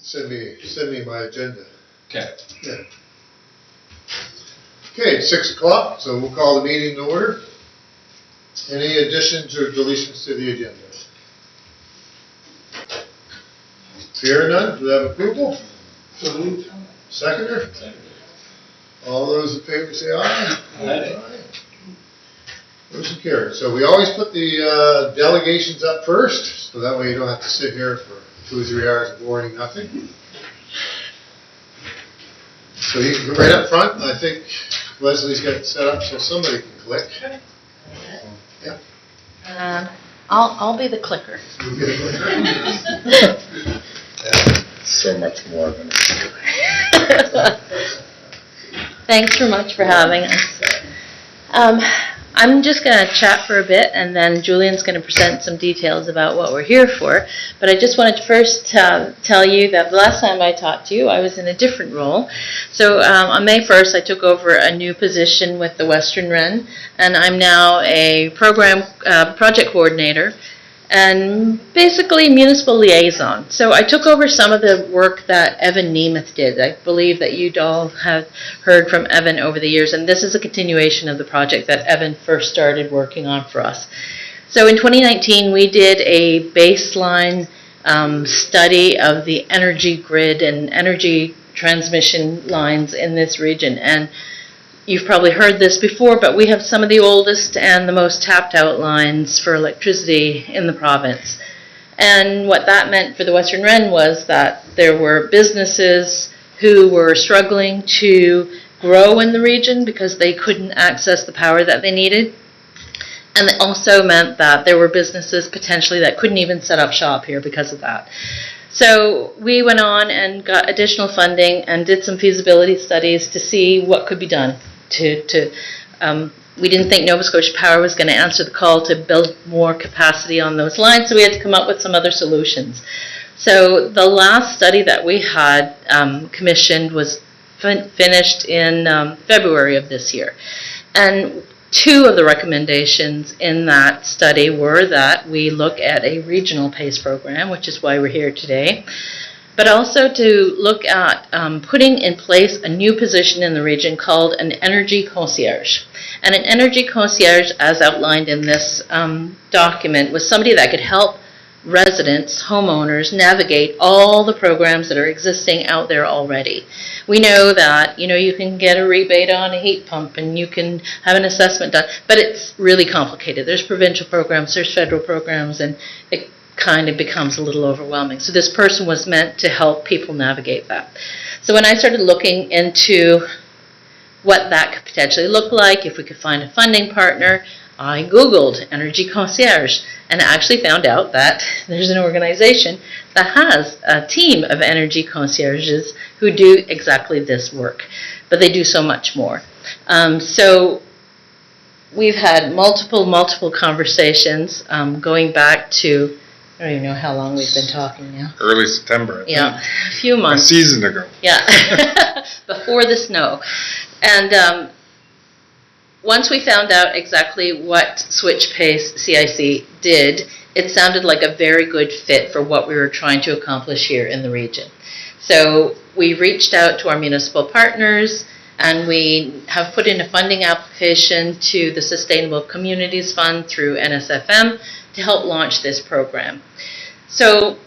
send me my agenda. Okay. Yeah. Okay, it's 6 o'clock, so we'll call the meeting to order. Any additions or deletions to the agenda? Hearing none, do we have approval? So moved. Seconder? All those in favor say aye. Aye. Motion carried. So we always put the delegations up first, so that way you don't have to sit here for 2 or 3 hours of boring nothing. So you can go right up front. I think Leslie's got it set up so somebody can click. Yeah. I'll be the clicker. You'll get a clicker. So much more than a Thanks so much for having us. I'm just going to chat for a bit, and then Julian's going to present some details about what we're here for. But I just wanted to first tell you that the last time I talked to you, I was in a different role. So on May 1st, I took over a new position with the Western Wren, and I'm now a program project coordinator and basically municipal liaison. So I took over some of the work that Evan Nemeth did. I believe that you all have heard from Evan over the years, and this is a continuation of the project that Evan first started working on for us. So in 2019, we did a baseline study of the energy grid and energy transmission lines in this region. And you've probably heard this before, but we have some of the oldest and the most tapped out lines for electricity in the province. And what that meant for the Western Wren was that there were businesses who were struggling to grow in the region because they couldn't access the power that they needed. And it also meant that there were businesses potentially that couldn't even set up shop here because of that. So we went on and got additional funding and did some feasibility studies to see what could be done. We didn't think Nova Scotia Power was going to answer the call to build more capacity on those lines, so we had to come up with some other solutions. So the last study that we had commissioned was finished in February of this year. And 2 of the recommendations in that study were that we look at a regional PACE program, which is why we're here today, but also to look at putting in place a new position in the region called an energy concierge. And an energy concierge, as outlined in this document, was somebody that could help residents, homeowners, navigate all the programs that are existing out there already. We know that, you can get a rebate on a heat pump and you can have an assessment done, but it's really complicated. There's provincial programs, there's federal programs, and it kind of becomes a little overwhelming. So this person was meant to help people navigate that. So when I started looking into what that could potentially look like, if we could find a funding partner, I Googled energy concierge and actually found out that there's an organization that has a team of energy concierges who do exactly this work, but they do so much more. So we've had multiple conversations going back to, I don't even know how long we've been talking now. early September. Yeah, a few A months. season ago. Yeah, before the snow. And once we found out exactly what Switch PACE CIC did, it sounded like a very good fit for what we were trying to accomplish here in the region. So we reached out to our municipal partners, and we have put in a funding application to the Sustainable Communities Fund through NSFM to help launch this program. So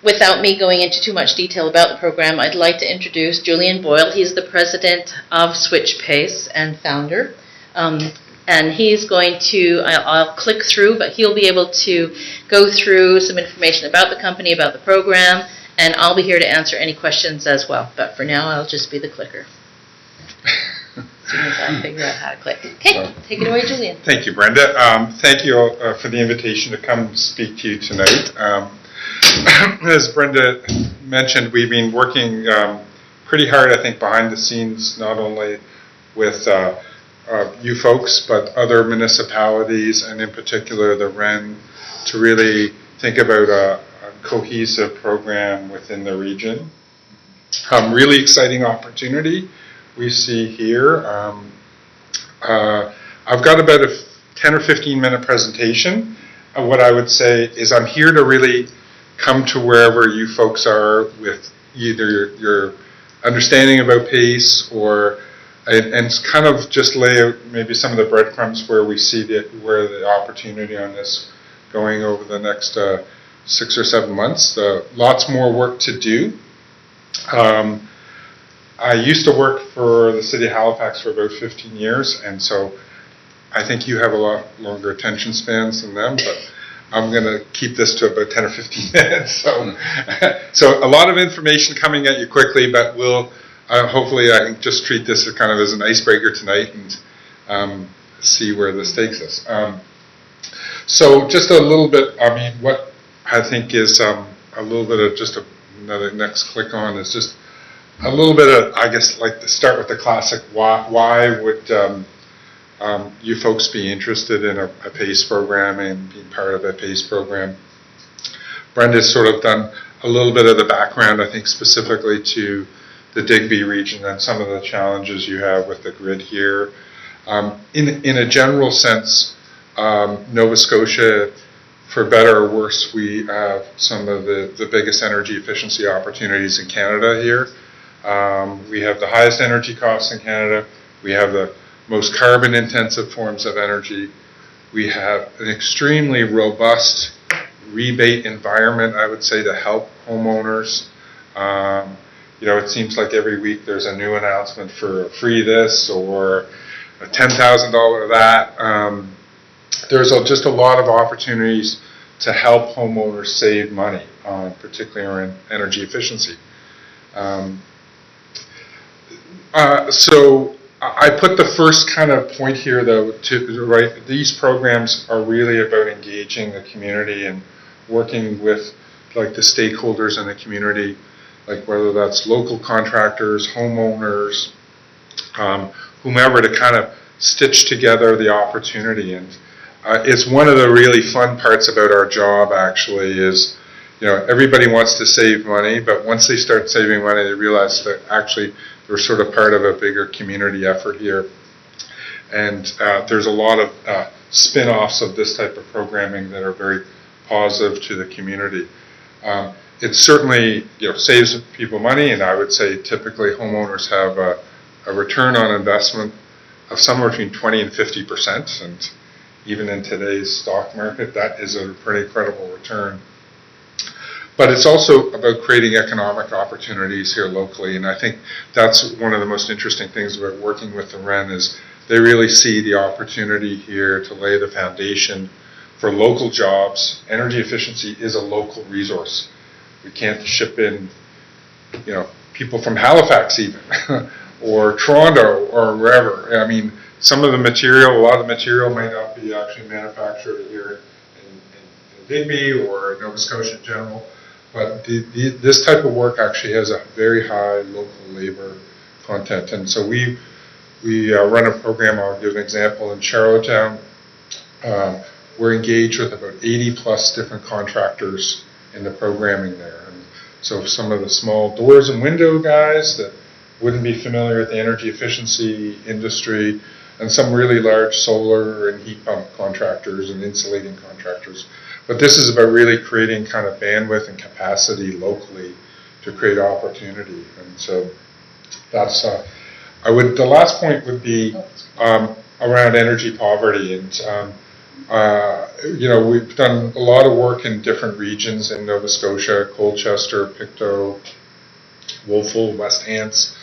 without me going into too much detail about the program, I'd like to introduce Julian Boyle. He's the president of Switch PACE and founder. And he's going to, I'll click through, but he'll be able to go through some information about the company, about the program, and I'll be here to answer any questions as well. But for now, I'll just be the clicker. As soon as I figure out how to click. Okay, take it away, Julian. Thank you, Brenda. Thank you for the invitation to come speak to you tonight. As Brenda mentioned, we've been working pretty hard, I think, behind the scenes, not only with you folks, but other municipalities, and in particular the Wren, to really think about a cohesive program within the region. Really exciting opportunity we see here. I've got about a 10 or 15 minute presentation. What I would say is I'm here to really come to wherever you folks are with either your understanding about PACE and kind of just lay out maybe some of the breadcrumbs where we see where the opportunity on this going over the next 6 or 7 months. Lots more work to do. I used to work for the City of Halifax for about 15 years, and so I think you have a lot longer attention spans than them, but I'm going to keep this to about 10 or 15 minutes. So a lot of information coming at you quickly, but we'll hopefully I can just treat this as kind of as an icebreaker tonight and see where this takes us. So just a little bit, I mean, what I think is a little bit of just another next click on is just a little bit of, I guess, like to start with the classic, why would you folks be interested in a PACE program and being part of a PACE program? Brenda's sort of done a little bit of the background, I think, specifically to the Digby region and some of the challenges you have with the grid here. In a general sense, Nova Scotia, for better or worse, we have some of the biggest energy efficiency opportunities in Canada here. We have the highest energy costs in Canada. We have the most carbon intensive forms of energy. We have an extremely robust rebate environment, I would say, to help homeowners. It seems like every week there's a new announcement for free this or a $10,000 that. There's just a lot of opportunities to help homeowners save money, particularly around energy efficiency. So I put the first kind of point here, though, these programs are really about engaging the community and working with like the stakeholders in the community, like whether that's local contractors, homeowners, whomever, to kind of stitch together the opportunity. And it's one of the really fun parts about our job, actually, is everybody wants to save money, but once they start saving money, they realize that actually they're sort of part of a bigger community effort here. And there's a lot of spin-offs of this type of programming that are very positive to the community. It certainly saves people money, and I would say typically homeowners have a return on investment of somewhere between 20 and 50%, and even in today's stock market, that is a pretty credible return. But it's also about creating economic opportunities here locally, and I think that's one of the most interesting things about working with the REN is they really see the opportunity here to lay the foundation for local jobs. Energy efficiency is a local resource. We can't ship in, people from Halifax even, or Toronto, or wherever. I mean, a lot of the material might not be actually manufactured here in Digby or Nova Scotia in general. But this type of work actually has a very high local labor content. And so we run a program, I'll give an example, in Charlottetown. We're engaged with about 80 plus different contractors in the programming there. And so some of the small doors and window guys that wouldn't be familiar with the energy efficiency industry, and some really large solar and heat pump contractors and insulating contractors. But this is about really creating kind of bandwidth and capacity locally to create opportunity. And so that's, the last point would be around energy poverty. And, we've done a lot of work in different regions in Nova Scotia, Colchester, Pictou, Wolfville, West Hants.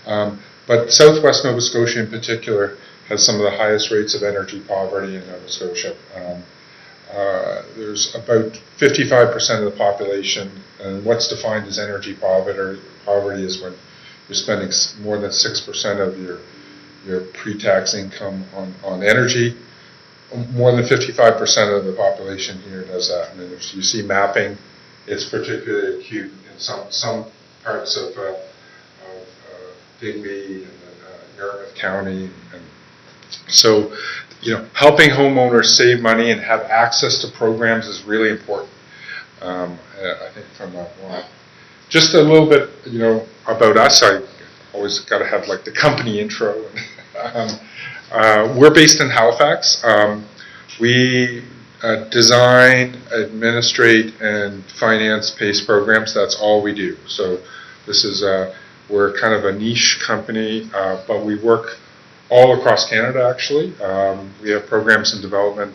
But Southwest Nova Scotia in particular has some of the highest rates of energy poverty in Nova Scotia. There's about 55% of the population, and what's defined as energy poverty is when you're spending more than 6% of your pre-tax income on energy. More than 55% of the population here does that. And if you see mapping, it's particularly acute in some parts of Digby and Yarmouth County. And so, helping homeowners save money and have access to programs is really important. I think from just a little bit, about us. I always got to have like the company intro. We're based in Halifax. We design, administrate, and finance PACE programs. That's all we do. So this is, we're kind of a niche company, but we work all across Canada, actually. We have programs in development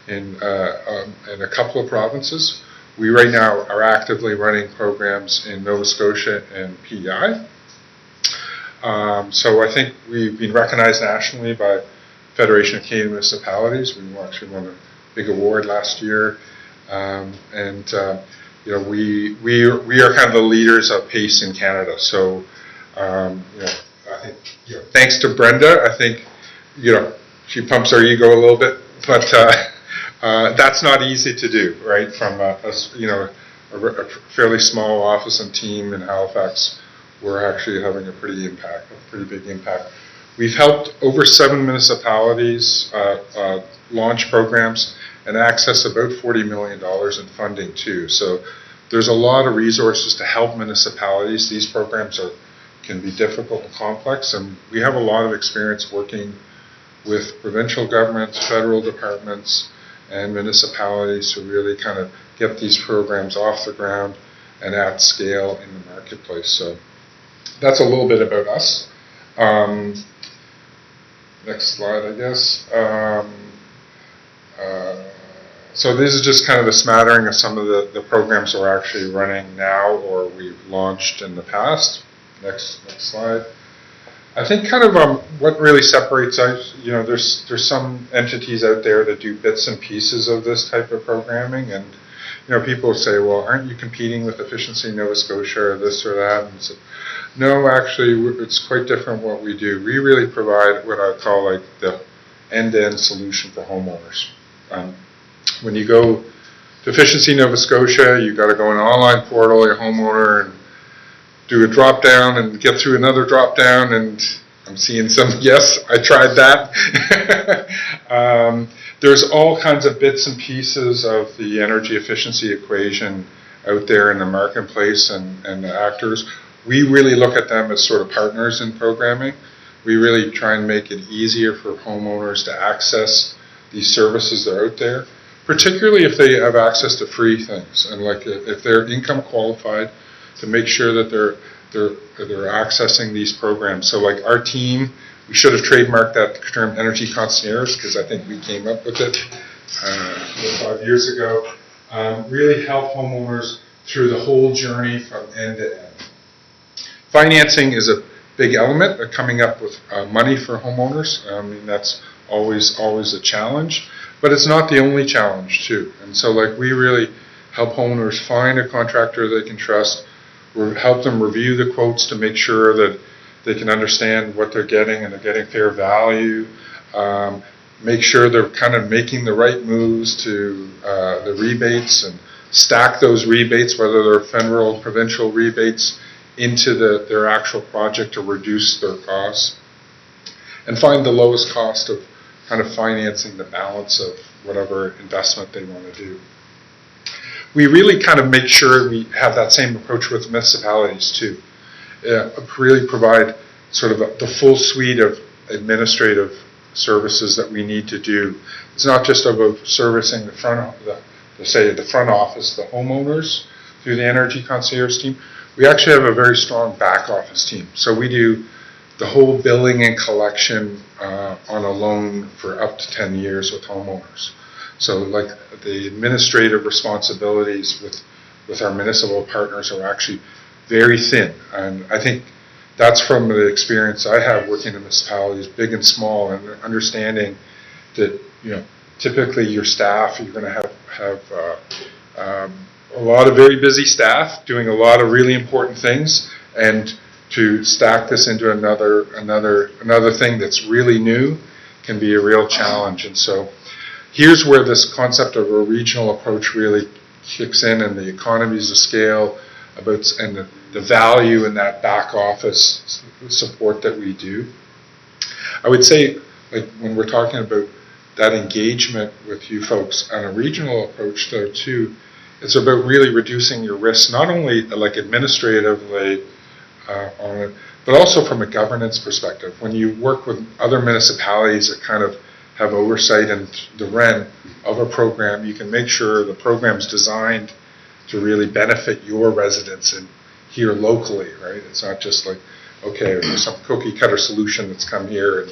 in a couple of provinces. We right now are actively running programs in Nova Scotia and PEI. So I think we've been recognized nationally by Federation of Canadian Municipalities. We actually won a big award last year, you know, we are kind of the leaders of PACE in Canada. So you know, I think, you know, thanks to Brenda, I think, you know, she pumps our ego a little bit, but that's not easy to do, right? From you know, a fairly small office and team in Halifax, we're actually having a pretty big impact. We've helped over 7 municipalities launch programs and access about $40 million in funding too. So there's a lot of resources to help municipalities. These programs can be difficult and complex, and we have a lot of experience working with provincial governments, federal departments, and municipalities to really kind of get these programs off the ground and at scale in the marketplace. So that's a little bit about us. Next slide, I guess. So this is just kind of a smattering of some of the programs we're actually running now or we've launched in the past. Next slide. I think kind of what really separates us, you know, there's some entities out there that do bits and pieces of this type of programming, and you know, people say, well, aren't you competing with Efficiency Nova Scotia or this or that? And so, no, actually, it's quite different what we do. We really provide what I call like the end-to-end solution for homeowners. When you go to Efficiency Nova Scotia, you've got to go in an online portal, your homeowner, and do a drop down and get through another drop down, and I'm seeing some, yes, I tried that. There's all kinds of bits and pieces of the energy efficiency equation out there in the marketplace and the actors. We really look at them as sort of partners in programming. We really try and make it easier for homeowners to access these services that are out there, particularly if they have access to free things, and like if they're income qualified, to make sure that they're accessing these programs. So like our team, we should have trademarked that term energy concierge because I think we came up with it 5 years ago. Really help homeowners through the whole journey from end to end. Financing is a big element of coming up with money for homeowners. I mean, that's always a challenge, but it's not the only challenge too. And so like we really help homeowners find a contractor they can trust. We help them review the quotes to make sure that they can understand what they're getting and they're getting fair value. Make sure they're kind of making the right moves to the rebates and stack those rebates, whether they're federal, provincial rebates, into their actual project to reduce their costs. And find the lowest cost of kind of financing the balance of whatever investment they want to do. We really kind of make sure we have that same approach with municipalities too. Really provide sort of the full suite of administrative services that we need to do. It's not just about servicing the front office, the homeowners, through the energy concierge team. We actually have a very strong back office team. So we do the whole billing and collection on a loan for up to 10 years with homeowners. So like the administrative responsibilities with our municipal partners are actually very thin. And I think that's from the experience I have working in municipalities, big and small, and understanding that, you know, typically your staff, you're going to have a lot of very busy staff doing a lot of really important things, and to stack this into another thing that's really new can be a real challenge. And so here's where this concept of a regional approach really kicks in, and the economies of scale and the value in that back office support that we do. I would say, like when we're talking about that engagement with you folks on a regional approach though too, it's about really reducing your risk, not only like administratively on it, but also from a governance perspective. When you work with other municipalities that kind of have oversight and the REN of a program, you can make sure the program's designed to really benefit your residents and here locally, right? It's not just like, okay, there's some cookie cutter solution that's come here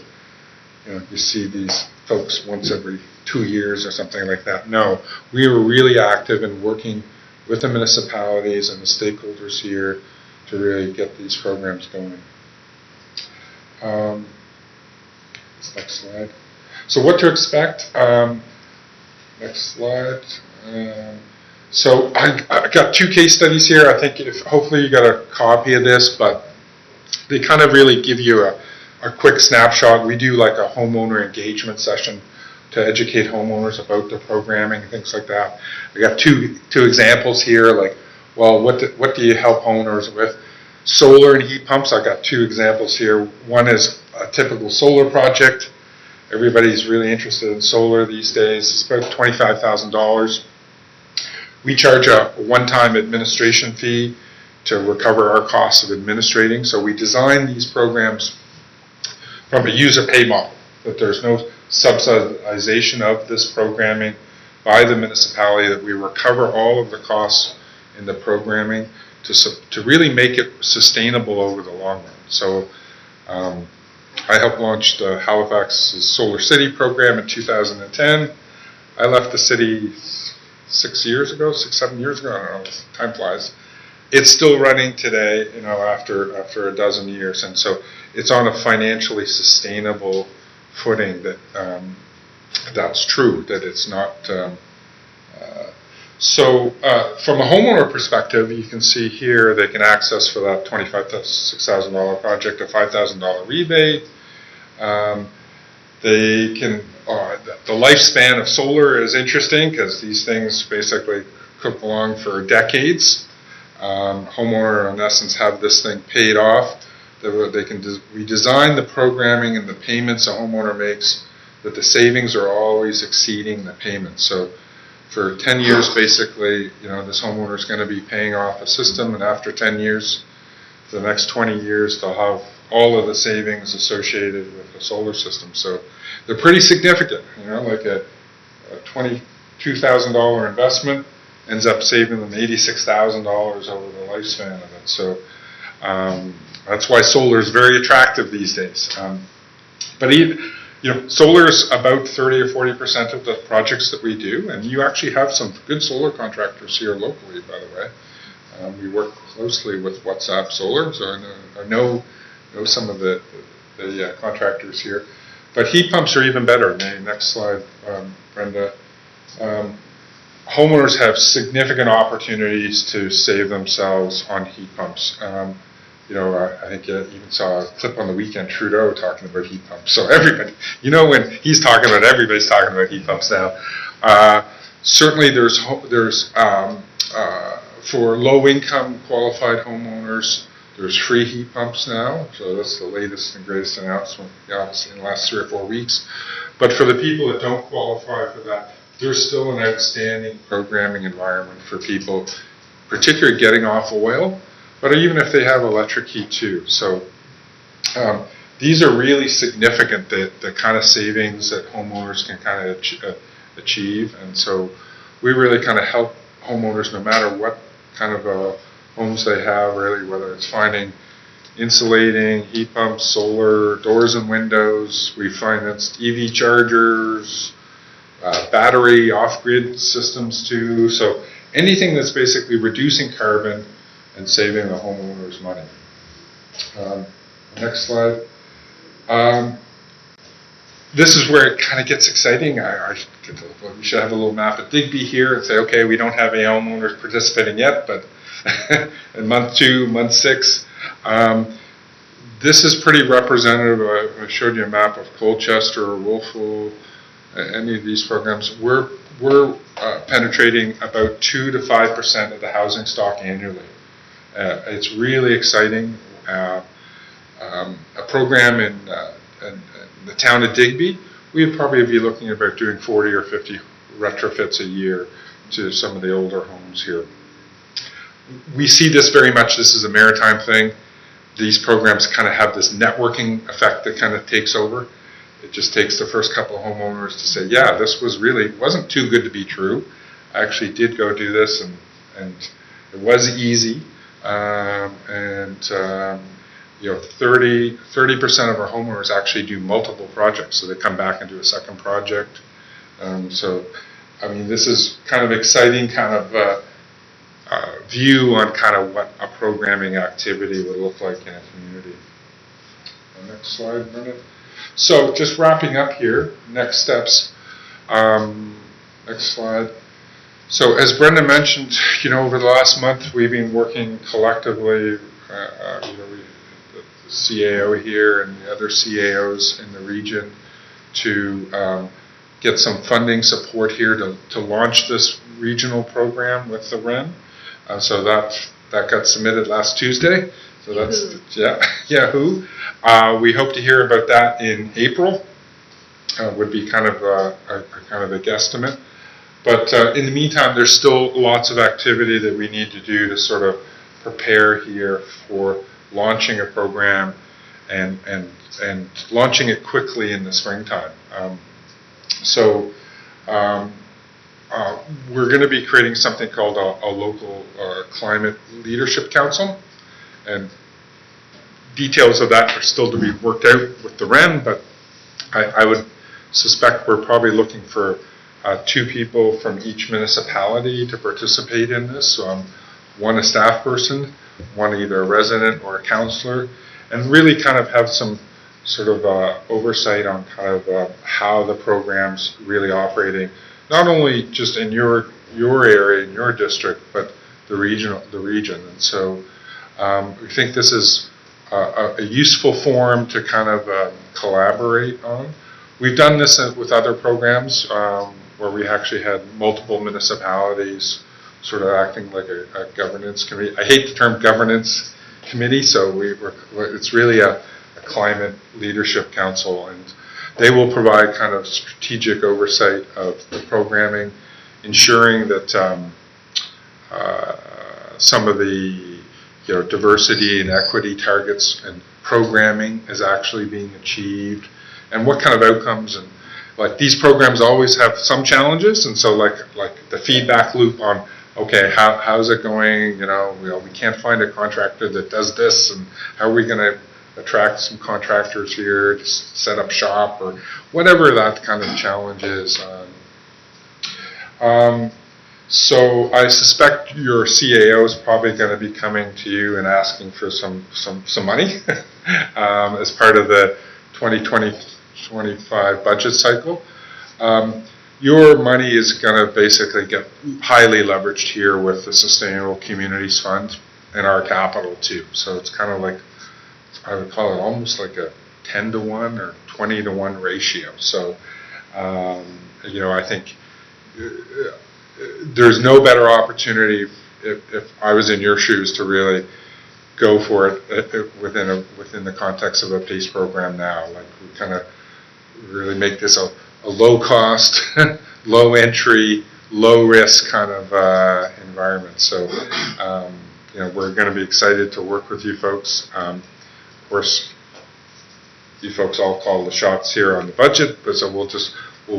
and you see these folks once every 2 years or something like that. No, we were really active in working with the municipalities and the stakeholders here to really get these programs going. Next slide. So what to expect? Next slide. So I got 2 case studies here. I think hopefully you got a copy of this, but they kind of really give you a quick snapshot. We do like a homeowner engagement session to educate homeowners about the programming and things like that. I got two examples here, like, well, what do you help homeowners with? Solar and heat pumps. I got 2 examples here. One is a typical solar project. Everybody's really interested in solar these days. It's about $25,000. We charge a one-time administration fee to recover our costs of administrating. So we design these programs from a user pay model, that there's no subsidization of this programming by the municipality, that we recover all of the costs in the programming to really make it sustainable over the long run. So I helped launch the Halifax Solar City program in 2010. I left the city 6 years ago, 7 years ago, I don't know, time flies. It's still running today, after a dozen years, and so it's on a financially sustainable footing. That that's true. That it's not. So from a homeowner perspective, you can see here they can access for that $26,000 project a $5,000 rebate. They can. The lifespan of solar is interesting because these things basically cook along for decades. Homeowner, in essence, have this thing paid off. We design the programming and the payments a homeowner makes that the savings are always exceeding the payments. So for 10 years, basically, this homeowner is going to be paying off a system, and after 10 years, for the next 20 years, they'll have all of the savings associated with the solar system. So they're pretty significant, like a $22,000 investment ends up saving them $86,000 over the lifespan of it. So that's why solar is very attractive these days. But solar is about 30 or 40% of the projects that we do, and you actually have some good solar contractors here locally, by the way. We work closely with WhatsApp Solar, so I know some of the contractors here. But heat pumps are even better. Next slide, Brenda. Homeowners have significant opportunities to save themselves on heat pumps. I think you even saw a clip on the weekend, Trudeau talking about heat pumps. So everybody, when he's talking about, everybody's talking about heat pumps now. Certainly there's for low-income qualified homeowners, there's free heat pumps now. So that's the latest and greatest announcement, obviously, in the last 3 or 4 weeks. But for the people that don't qualify for that, there's still an outstanding programming environment for people, particularly getting off oil, but even if they have electric heat too. So these are really significant, the kind of savings that homeowners can kind of achieve. And so we really kind of help homeowners no matter what kind of homes they have, really, whether it's finding insulating, heat pumps, solar, doors and windows. We financed EV chargers, battery off-grid systems too. So anything that's basically reducing carbon and saving the homeowners money. Next slide. This is where it kind of gets exciting. We should have a little map at Digby here and say, okay, we don't have any homeowners participating yet, but in month 2, month 6, this is pretty representative. I showed you a map of Colchester or Wolfville, any of these programs. We're penetrating about 2 to 5% of the housing stock annually. It's really exciting. A program in the town of Digby, we'd probably be looking at about doing 40 or 50 retrofits a year to some of the older homes here. We see this very much. This is a maritime thing. These programs kind of have this networking effect that kind of takes over. it just takes the first couple of homeowners to say, yeah, this wasn't too good to be true. I actually did go do this, and it was easy. 30% of our homeowners actually do multiple projects, so they come back and do a second project. This is kind of exciting kind of view on kind of what a programming activity would look like in a community. Next slide, Brenda. So just wrapping up here, next steps. Next slide. So as Brenda mentioned, over the last month we've been working collectively, the CAO here and the other CAOs in the region to get some funding support here to launch this regional program with the REN. So that got submitted last Tuesday. So that's, Yahoo! We hope to hear about that in April. Would be kind of a guesstimate. But in the meantime, there's still lots of activity that we need to do to sort of prepare here for launching a program and launching it quickly in the springtime. We're going to be creating something called a local climate leadership council, and details of that are still to be worked out with the REN, but I would suspect we're probably looking for 2 people from each municipality to participate in this. So one a staff person, one either a resident or a councillor, and really kind of have some sort of oversight on kind of how the program's really operating, not only just in your area, in your district, but the region. And so we think this is a useful forum to kind of collaborate on. We've done this with other programs where we actually had multiple municipalities sort of acting like a governance committee. I hate the term governance committee, so it's really a climate leadership council, and they will provide kind of strategic oversight of the programming, ensuring that some of the diversity and equity targets and programming is actually being achieved, and what kind of outcomes. And like these programs always have some challenges, and so like the feedback loop on, okay, how's it going? We can't find a contractor that does this, and how are we going to attract some contractors here to set up shop, or whatever that kind of challenge is. So I suspect your CAO is probably going to be coming to you and asking for some money as part of the 2020-25 budget cycle. Your money is going to basically get highly leveraged here with the Sustainable Communities Fund and our capital too. So it's kind of like, I would call it almost like a 10-to-1 or 20-to-1 ratio. So, I think there's no better opportunity if I was in your shoes to really go for it within the context of a PACE program now. Like we kind of really make this a low cost, low entry, low risk kind of environment. So, we're going to be excited to work with you folks. Of course, you folks all call the shots here on the budget, but so we'll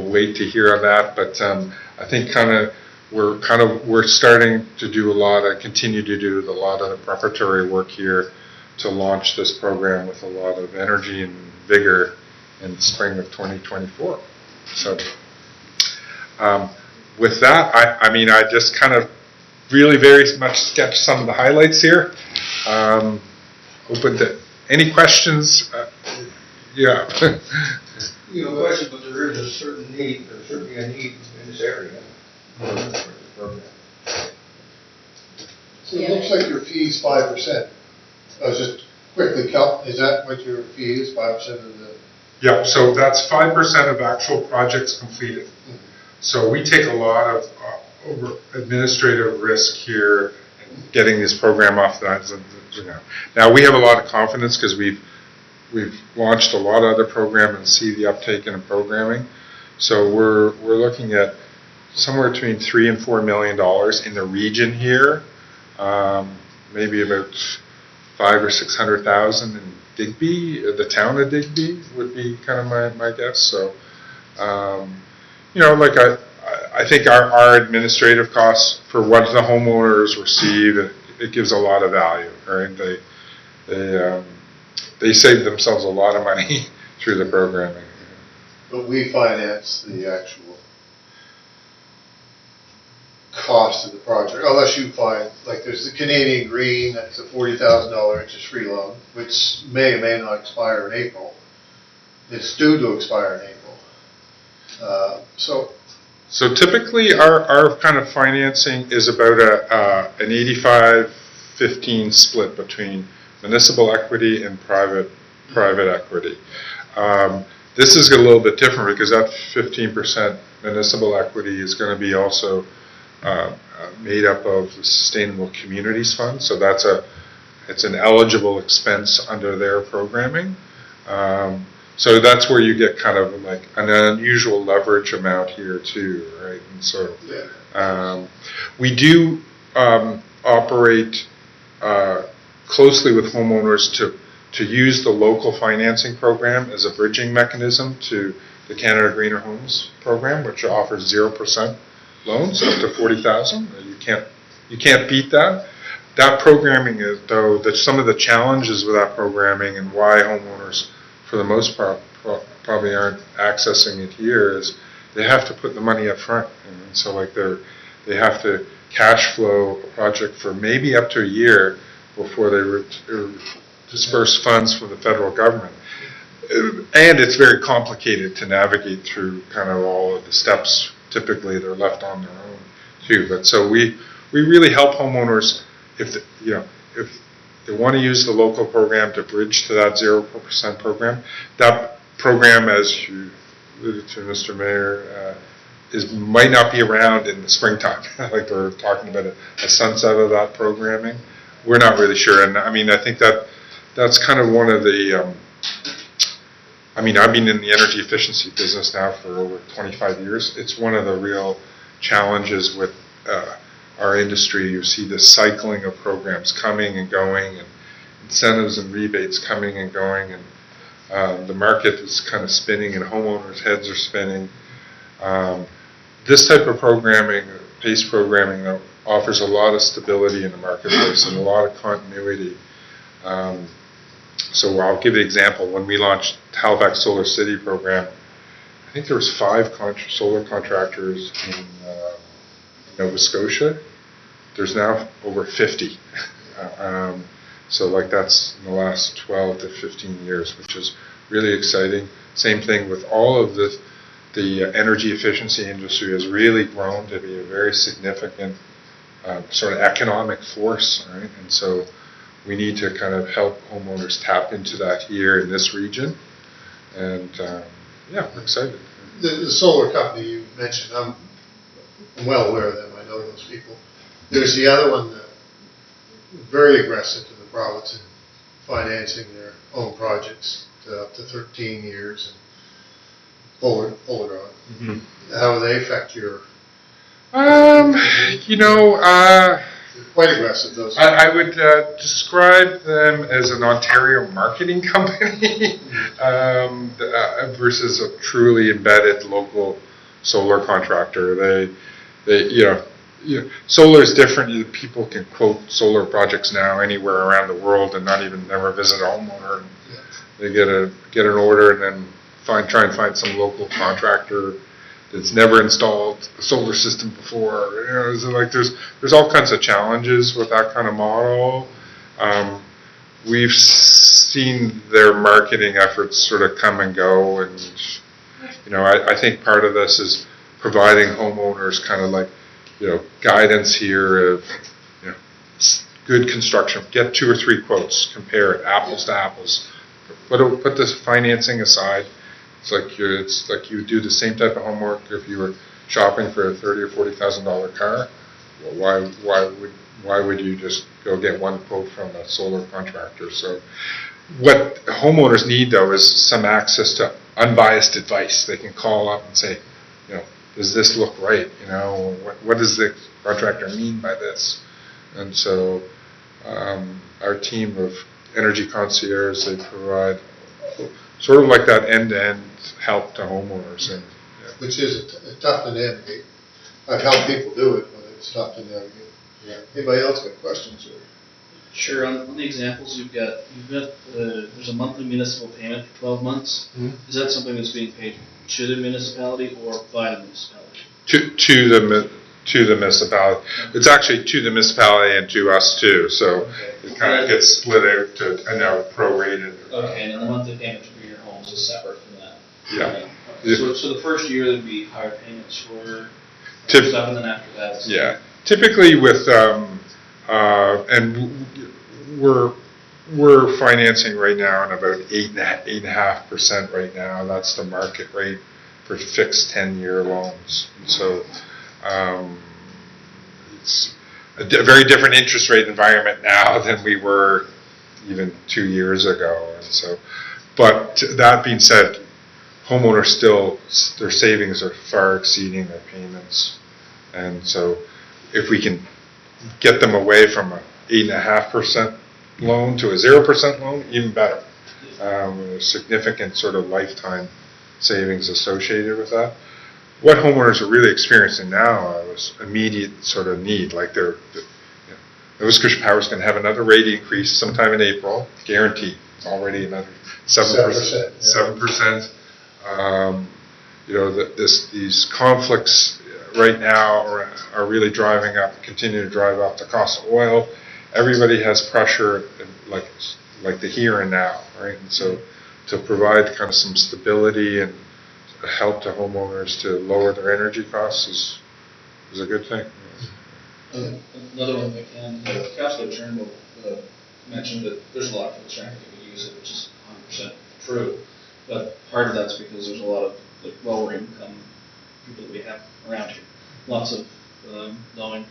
wait to hear on that. But I think we're starting to continue to do a lot of the preparatory work here to launch this program with a lot of energy and vigor in the spring of 2024. So with that, I just kind of really very much sketched some of the highlights here. Open to any questions? Yeah. Question, but there is a certain need, there's certainly a need in this area. So it looks like your fee is 5%. I was just quickly count. Is that what your fee is? 5% of the? Yeah. So that's 5% of actual projects completed. Mm-hmm. So we take a lot of administrative risk here in getting this program off the. Now we have a lot of confidence because we've launched a lot of other programs and see the uptake in the programming. So we're looking at somewhere between $3 and $4 million in the region here. Maybe about 500,000 or 600,000 in Digby, the town of Digby would be kind of my guess. So, like I think our administrative costs for what the homeowners receive, it gives a lot of value, right? They save themselves a lot of money through the programming. But we finance the actual cost of the project, unless you find, like, there's the Canadian Green, that's a $40,000 interest-free loan, which may or may not expire in April. It's due to expire in April. So typically, our kind of financing is about an 85-15 split between municipal equity and private equity. This is a little bit different because that 15% municipal equity is going to be also made up of the Sustainable Communities Fund. So it's an eligible expense under their programming. So that's where you get kind of like an unusual leverage amount here too, right? And so we do operate closely with homeowners to use the local financing program as a bridging mechanism to the Canada Greener Homes program, which offers 0% loans up to $40,000. You can't beat that. That programming is, though, that some of the challenges with that programming and why homeowners, for the most part, probably aren't accessing it here is they have to put the money up front. And so, like, they have to cash flow a project for maybe up to a year before they disperse funds from the federal government. And it's very complicated to navigate through kind of all of the steps. Typically, they're left on their own too. But so we really help homeowners if they want to use the local program to bridge to that 0% program. That program, as you alluded to, Mr. Mayor, might not be around in the springtime. Like we're talking about a sunset of that programming. We're not really sure, and I mean I think that's kind of one of the. I've been in the energy efficiency business now for over 25 years. It's one of the real challenges with our industry. You see the cycling of programs coming and going, and incentives and rebates coming and going, and the market is kind of spinning, and homeowners' heads are spinning. This type of programming, PACE programming, offers a lot of stability in the marketplace and a lot of continuity. So I'll give you an example. When we launched Halifax Solar City program, I think there was 5 solar contractors in Nova Scotia. There's now over 50. So like that's in the last 12 to 15 years, which is really exciting. Same thing with all of the energy efficiency industry has really grown to be a very significant sort of economic force, right? And so we need to kind of help homeowners tap into that here in this region. And we're excited. The solar company you mentioned, I'm well aware of them. I know those people. There's the other one that very aggressive in the province in financing their own projects to up to 13 years and forward on. Mm-hmm. How do they affect your? Quite aggressive, those. I would describe them as an Ontario marketing company versus a truly embedded local solar contractor. Solar is different. People can quote solar projects now anywhere around the world and not even never visit a homeowner. And they get an order and then try and find some local contractor that's never installed a solar system before. There's all kinds of challenges with that kind of model. We've seen their marketing efforts sort of come and go, and I think part of this is providing homeowners kind of like guidance here of good construction. Get 2 or 3 quotes, compare it apples to apples. Put this financing aside. It's like you do the same type of homework if you were shopping for a $30,000 or $40,000 car. Well, why would you just go get one quote from a solar contractor? So, what homeowners need though is some access to unbiased advice. They can call up and say, does this look right? What does the contractor mean by this? And so, our team of energy concierges, they provide sort of like that end-to-end help to homeowners. And Which is tough to navigate. I've helped people do it, but it's tough to navigate. Yeah. Anybody else got questions? Or? Sure. On the examples there's a monthly municipal payment for 12 months. Mhm. Is that something that's being paid to the municipality or by the municipality? to the municipality. It's actually to the municipality and to us too, so Okay. it kind of gets split out to, and now prorated. Okay, and then the monthly payment for your homes is separate from that. Yeah. Okay. So the first year there'd be higher payments for Tip- stuff, and then after that. It's Yeah, typically with, and we're financing right now at about 8.5% right now. That's the market rate for fixed 10-year loans. And so it's a very different interest rate environment now than we were even 2 years ago. And so, but that being said, homeowners still, their savings are far exceeding their payments. And so if we can get them away from a 8.5% loan to a 0% loan, even better. There's significant sort of lifetime savings associated with that. What homeowners are really experiencing now is immediate sort of need, like Nova Scotia Power is going to have another rate increase sometime in April, guaranteed. It's already another 7%. 7%. These conflicts right now are really driving up, continue to drive up the cost of oil. Everybody has pressure, like the here and now, right? And so to provide kind of some stability and help to homeowners to lower their energy costs is a good thing. Another one, if I can, Councillor Turnbull mentioned that there's a lot of folks trying to use it, which is 100% true. But part of that's because there's a lot of lower income people that we have around here. Lots of low income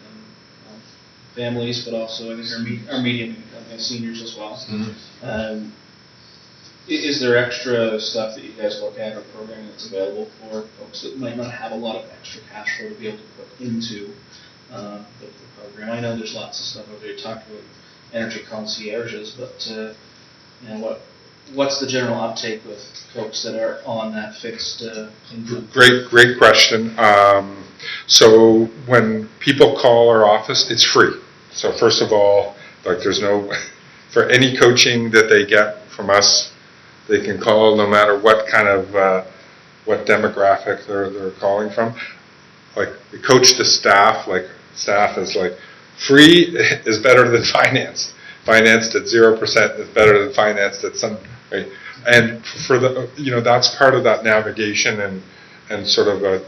families, but also I think our medium income and seniors as well. Mm-hmm. Is there extra stuff that you guys look at or programming that's available for folks that might not have a lot of extra cash flow to be able to put into the program? I know there's lots of stuff over there. You talked about energy concierges, but what's the general uptake with folks that are on that fixed income? Great question. So when people call our office, it's free. So first of all, there's no, for any coaching that they get from us, they can call no matter what kind of, what demographic they're calling from. We coach the staff, staff is free is better than financed. Financed at 0% is better than financed at some, right? And for that's part of that navigation and sort of a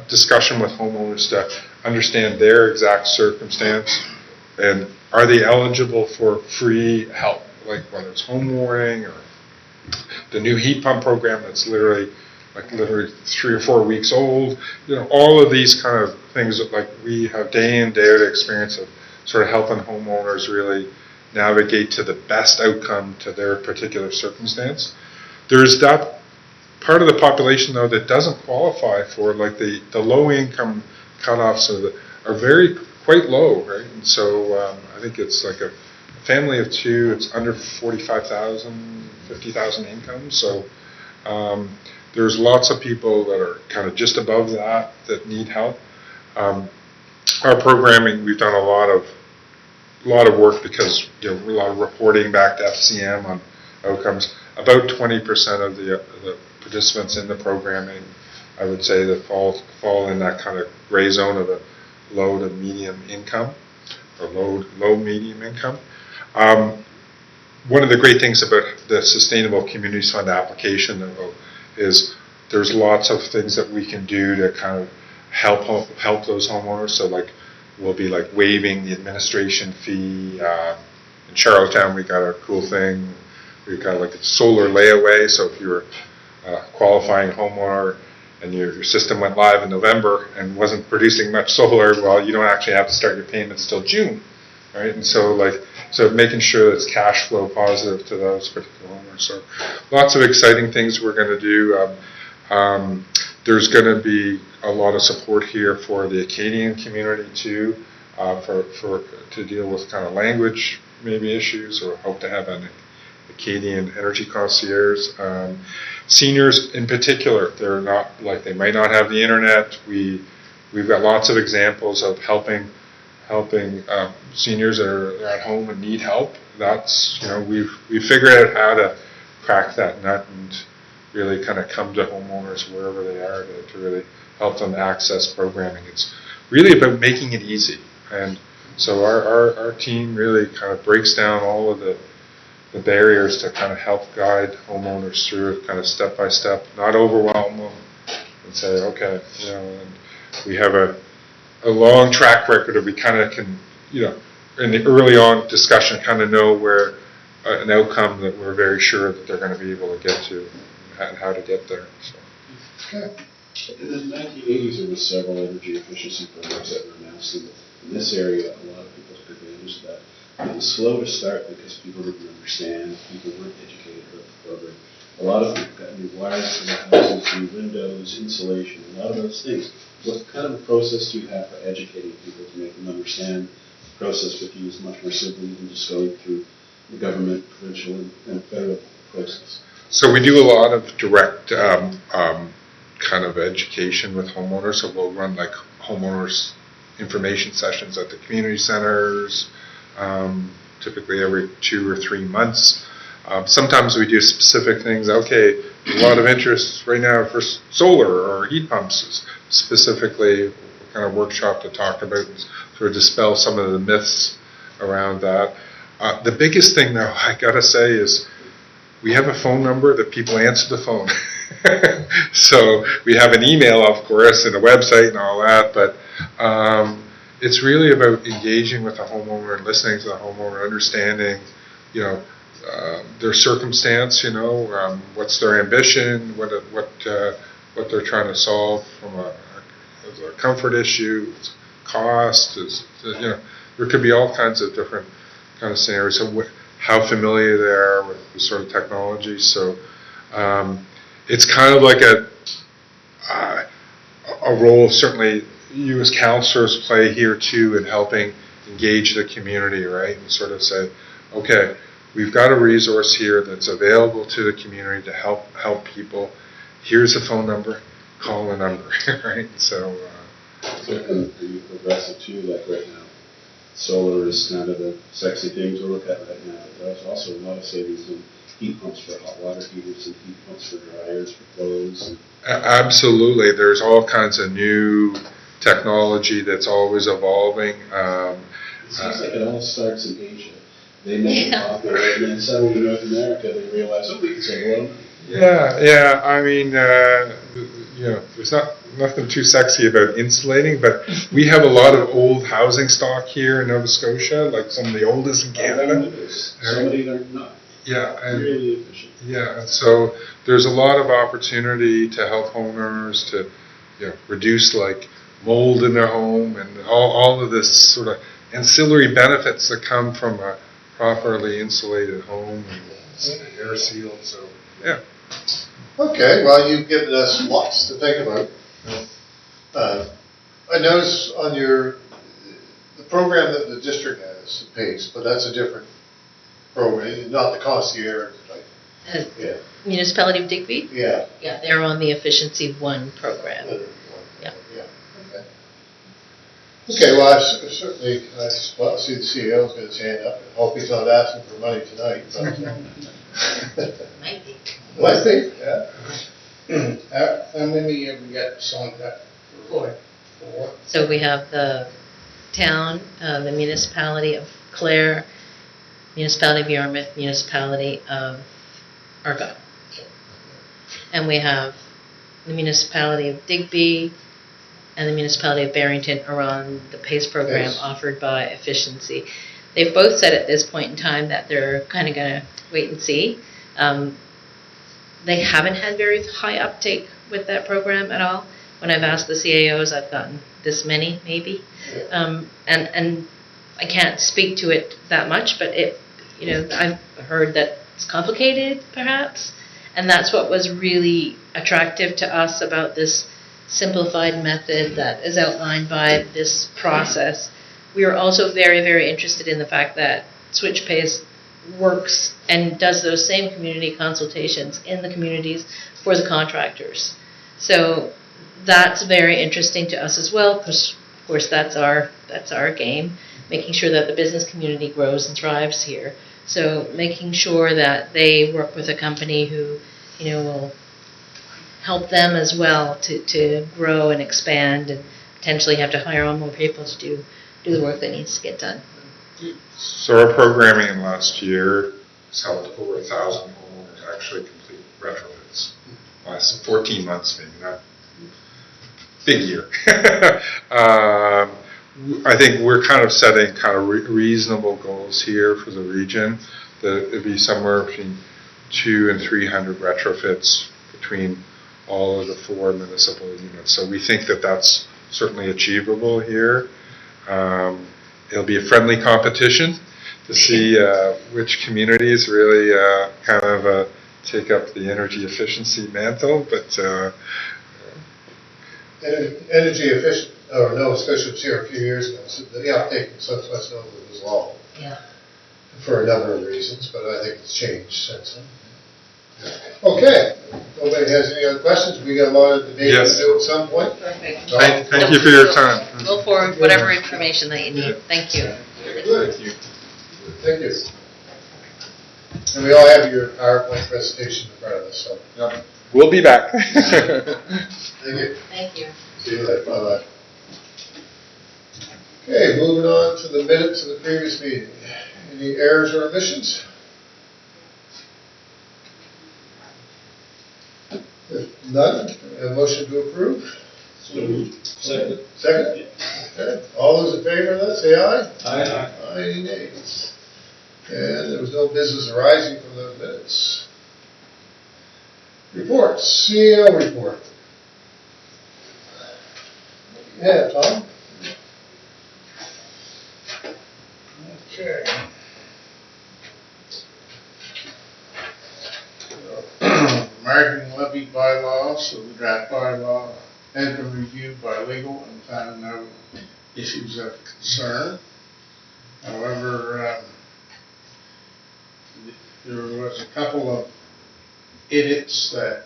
discussion with homeowners to understand their exact circumstance and are they eligible for free help, whether it's home warming or the new heat pump program that's literally 3 or 4 weeks old. All of these kind of things that we have day in, day out experience of sort of helping homeowners really navigate to the best outcome to their particular circumstance. There's that part of the population though that doesn't qualify for the low income cutoffs are quite low, right? And so I think it's a family of 2, it's under 45,000, 50,000 income. So there's lots of people that are kind of just above that need help. Our programming, we've done a lot of work because a lot of reporting back to FCM on outcomes. About 20% of the participants in the programming, I would say, that fall in that kind of gray zone of a low to medium income or low medium income. One of the great things about the Sustainable Communities Fund application though, is there's lots of things that we can do to kind of help those homeowners. So we'll be waiving the administration fee. In Charlottetown we got a cool thing. We've got a solar layaway. So if you're a qualifying homeowner and your system went live in November and wasn't producing much solar, well, you don't actually have to start your payments till June, right? And so so making sure that it's cash flow positive to those particular homeowners. So lots of exciting things we're going to do. There's going to be a lot of support here for the Acadian community too, to deal with kind of language maybe issues, or hope to have an Acadian energy concierge. Seniors in particular, they're not, like, they might not have the internet. We've got lots of examples of helping seniors that are at home and need help. That's, we've figured out how to crack that nut and really kind of come to homeowners wherever they are to really help them access programming. It's really about making it easy. And so our team really kind of breaks down all of the barriers to kind of help guide homeowners through it kind of step by step, not overwhelm them, and say, okay, and we have a long track record of we kind of can, in the early on discussion, kind of know where an outcome that we're very sure that they're going to be able to get to and how to get there. So. Okay. In the 1980s, there were several energy efficiency programs that were announced in this area. A lot of people took advantage of that. It was slow to start because people didn't understand, people weren't educated about the program. A lot of people got new wires for the houses, new windows, insulation, a lot of those things. What kind of a process do you have for educating people to make them understand the process with you is much more simple than just going through the government, provincial, and federal process? So we do a lot of direct kind of education with homeowners. So we'll run like homeowners information sessions at the community centers, typically every 2 or 3 months. Sometimes we do specific things. Okay, a lot of interest right now for solar or heat pumps, specifically kind of workshop to talk about and sort of dispel some of the myths around that. The biggest thing, though, I gotta say, is we have a phone number that people answer the phone. So we have an email, of course, and a website and all that, but it's really about engaging with the homeowner and listening to the homeowner, understanding, their circumstance, what's their ambition, what they're trying to solve from a comfort issue, cost, there could be all kinds of different kind of scenarios of how familiar they are with the sort of technology. So it's kind of like a role certainly you as counselors play here too in helping engage the community, right? And sort of say, okay, we've got a resource here that's available to the community to help people. Here's a phone number, call the number, right? So Can you progress it too, like right now? Solar is kind of the sexy thing to look at right now, but there's also a lot of savings in heat pumps for hot water heaters and heat pumps for dryers, for clothes. And absolutely, there's all kinds of new technology that's always evolving. it seems like it all starts in Asia. They make it popular, and then suddenly in North America they realize, oh, we can save a lot of money. Yeah. I mean, there's nothing too sexy about insulating, but we have a lot of old housing stock here in Nova Scotia, like some of the oldest in Canada. Some of these are not. Yeah, and Really efficient. yeah, and so there's a lot of opportunity to help homeowners to, reduce like mold in their home and all of this sort of ancillary benefits that come from a properly insulated home and air sealed. So yeah. Okay, well, you've given us lots to think about. I noticed on the program that the district has, PACE, but that's a different program, not the concierge type. Yeah. Municipality of Digby? Yeah. Yeah, they're on the Efficiency One program. Yeah. Okay. Okay, well, I certainly, I see the CEO's got his hand up. I hope he's not asking for money tonight. Might be. Might be, yeah. How many have we got signed up for? So we have the town, the municipality of Clare, municipality of Yarmouth, municipality of Argyle. And we have the municipality of Digby and the municipality of Barrington are on the PACE program PACE. offered by Efficiency. They've both said at this point in time that they're kind of going to wait and see. They haven't had very high uptake with that program at all. When I've asked the CAOs, I've gotten this many, maybe. And I can't speak to it that much, but I've heard that it's complicated, perhaps. And that's what was really attractive to us about this simplified method that is outlined by this process. We are also very, very interested in the fact that SwitchPace works and does those same community consultations in the communities for the contractors. So that's very interesting to us as well, because of course that's our game, making sure that the business community grows and thrives here. So making sure that they work with a company who, will help them as well to grow and expand, and potentially have to hire on more people to do the work that needs to get done. So our programming last year has helped over 1,000 homeowners actually complete retrofits. Last 14 months, maybe not. Big year. I think we're kind of setting kind of reasonable goals here for the region. That it'd be somewhere between 200 and 300 retrofits between all of the 4 municipal units. So we think that that's certainly achievable here. It'll be a friendly competition to see which communities really kind of take up the energy efficiency mantle, but Energy efficient, or no, especially was here a few years ago, so the uptake in Southwest Nova was low. Yeah. For a number of reasons, but I think it's changed since then. Okay, nobody has any other questions? We got a lot of debate to Yes. do at some point. Perfect. thank you for your time. Go forward, whatever information that you need. Thank you. Very good. Thank you. Thank you. And we all have your PowerPoint presentation in front of us, so Yep. We'll be back. thank you. Thank you. See you later. Bye-bye. Okay, moving on to the minutes of the previous meeting. Any errors or omissions? If none, a motion to approve? Second. Second? Okay. All those in favor of that, say aye. Aye. Aye, any nays? And there was no business arising from those minutes. Reports, CEO report. Yeah, Tom? Okay. American levy bylaw, so the draft bylaw has been reviewed by legal and found no issues of concern. However, there was a couple of edits that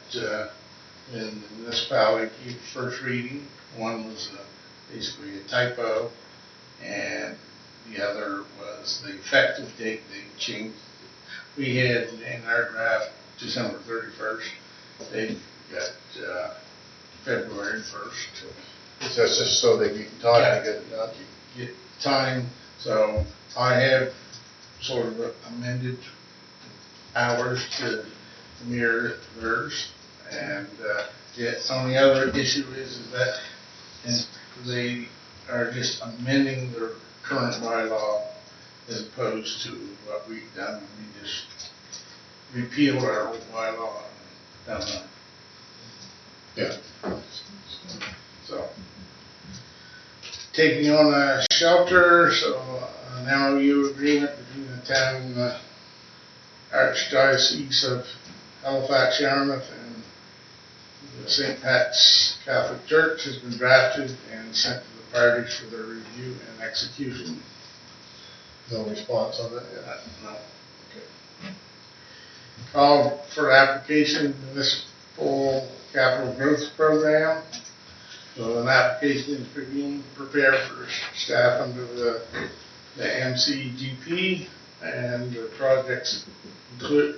in the municipality gave first reading. One was basically a typo, and the other was the effective date they changed. We had in our draft December 31st. They got February 1st. That's just so that you can talk and get it done. Get time, so I have sort of amended ours to mirror theirs. And the only other issue is that they are just amending their current bylaw as opposed to what we've done. We just repealed our old bylaw and done that. Yeah. So, taking on a shelter, so an MOU agreement between the town and the Archdiocese of Halifax, Yarmouth, and the St. Pat's Catholic Church has been drafted and sent to the parties for their review and execution. No response on that yet? No. Call for application municipal capital growth program. So an application is being prepared for staff under the MCGP, and the projects included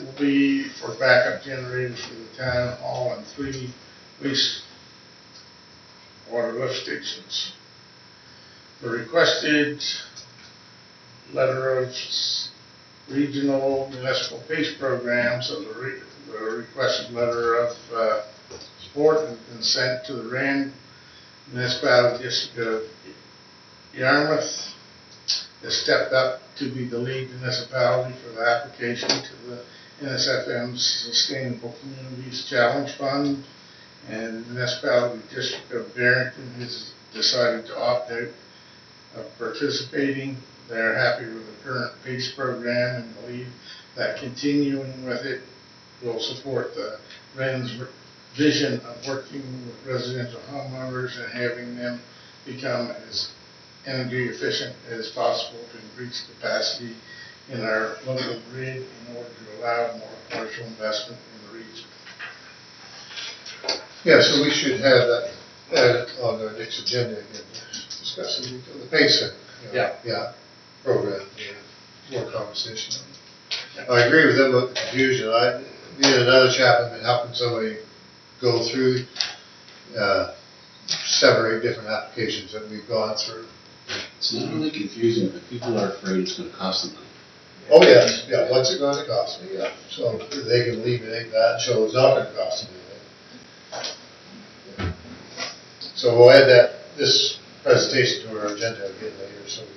will be for backup generators for the town hall and 3 waste water lift stations. The requested letter of regional municipal PACE program, so the requested letter of support has been sent to the Rand Municipality District of Yarmouth. Has stepped up to be the lead municipality for the application to the NSFM's Sustainable Communities Challenge Fund, and the Municipality District of Barrington has decided to opt out of participating. They're happy with the current PACE program and believe that continuing with it will support the REN's vision of working with residential homeowners and having them become as energy efficient as possible to increase capacity in our local grid in order to allow more commercial investment in the region. Yeah, so we should have that on our next agenda again, discussing the PACER. Yeah, program, more conversation on it. I agree with them about the confusion. Me and another chap have been helping somebody go through 7 or 8 different applications that we've gone through. It's not really confusing, but people are afraid it's gonna cost them money. Oh, yes, yeah, what's it gonna cost me, yeah, so they can alleviate that, show it's not gonna cost them anything. So we'll add this presentation to our agenda again later, so we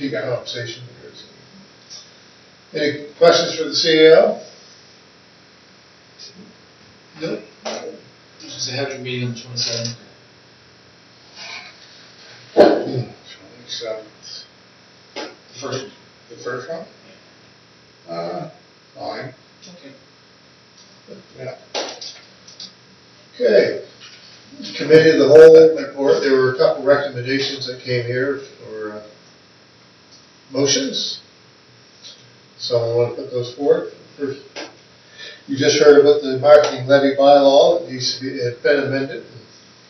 can have a deep conversation here. Any questions for the CEO? No? Just have your meeting on the 27th. 27th. The first. The first one? Fine, Okay. yeah. Okay. Committee of the whole report, there were a couple recommendations that came here for motions. Someone want to put those forward? First, you just heard about the marketing levy bylaw, it needs to be, it's been amended.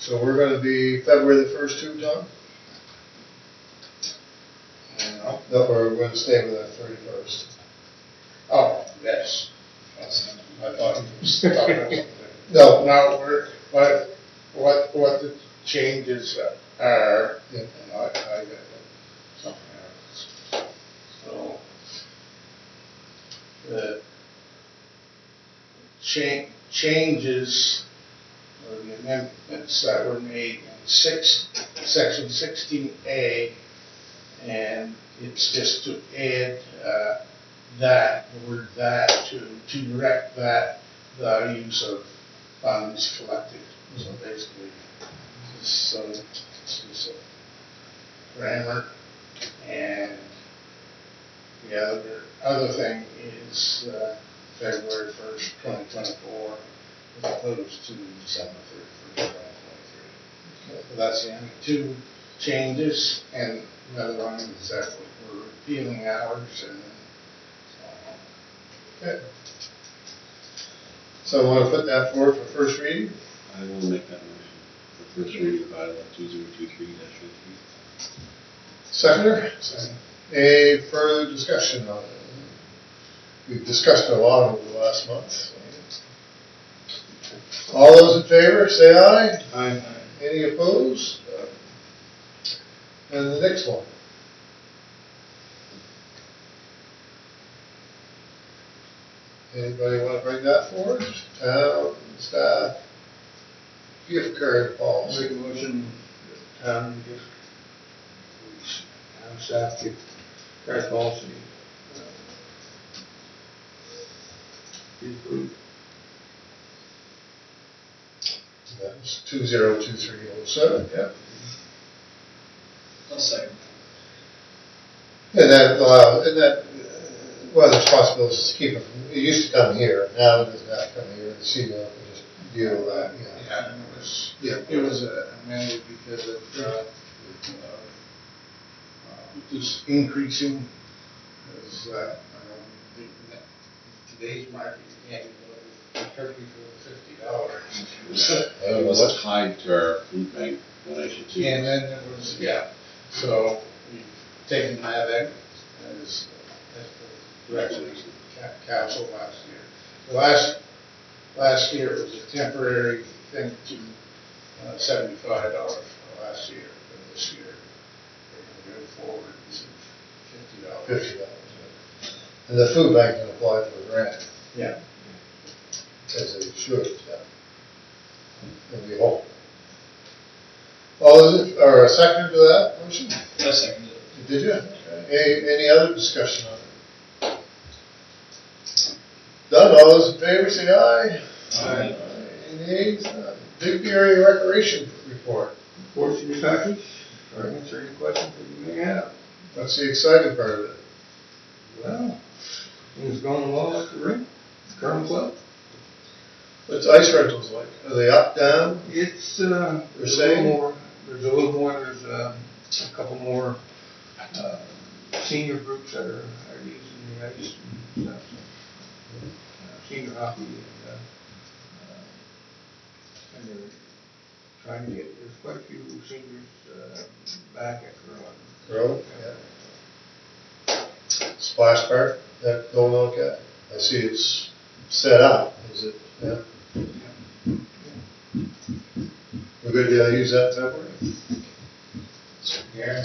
So we're going to be February the 1st too, Tom? No, or we're going to stay with that 31st. Oh, yes. I thought you was talking about something. No. No, what the changes are, Yeah. and I got something else. So, the changes, or the amendments that were made in section 16A, and it's just to add the word that, to direct that, the use of funds collected. So basically, this is a grammar, and the other thing is February 1st, 2024, as opposed to December 31st, 2023. So that's the only 2 changes, and another one is that we're repealing hours, and Okay. So I want to put that forward for first reading. I will make that motion for first reading of bylaw 2023-03. Seconder? Any further discussion on it? We've discussed it a lot over the last month. All those in favor, say aye. Aye. Any opposed? And the next one. Anybody want to bring that forward? Town, staff, gift card policy. Make a motion, gift, staff gift card policy. Be approved. That was 202307, yeah. I'll second. And that, well, there's possibilities to keep it, it used to come here, now it does not come here, the CEO can just deal with that, yeah. yeah, and Yeah. it was amended because of just increasing, because today's market, you can't go to turkey for $50. It was tied to our food bank donation too. And then there was, so we've taken that in as the direction of the council last year. The last year it was a temporary thing to $75 for last year, but this year we're going to go forward to $50. $50, yeah. And the food bank can apply for a grant, Yeah. as they should, yeah. And we hope. All those, or a second to that motion? I second it. Did you? Okay. Any other discussion on it? Done, all those in favor say aye. Aye. Any nays? None. Big area recreation report. Reports in your package, or answer any questions that you may have. That's the exciting part of it. Well, things going along like the ring, Colonel Club. What's ice rentals like? Are they up, down? It's, They're there's a saying? little more, there's a couple more, senior groups that are using the ice and stuff. Senior hockey and they're trying to get, there's quite a few seniors, back at Curran. Road, yeah. Splash Park, that don't look at. I see it's set up, is it, yeah? We're good to use that in February? Yeah.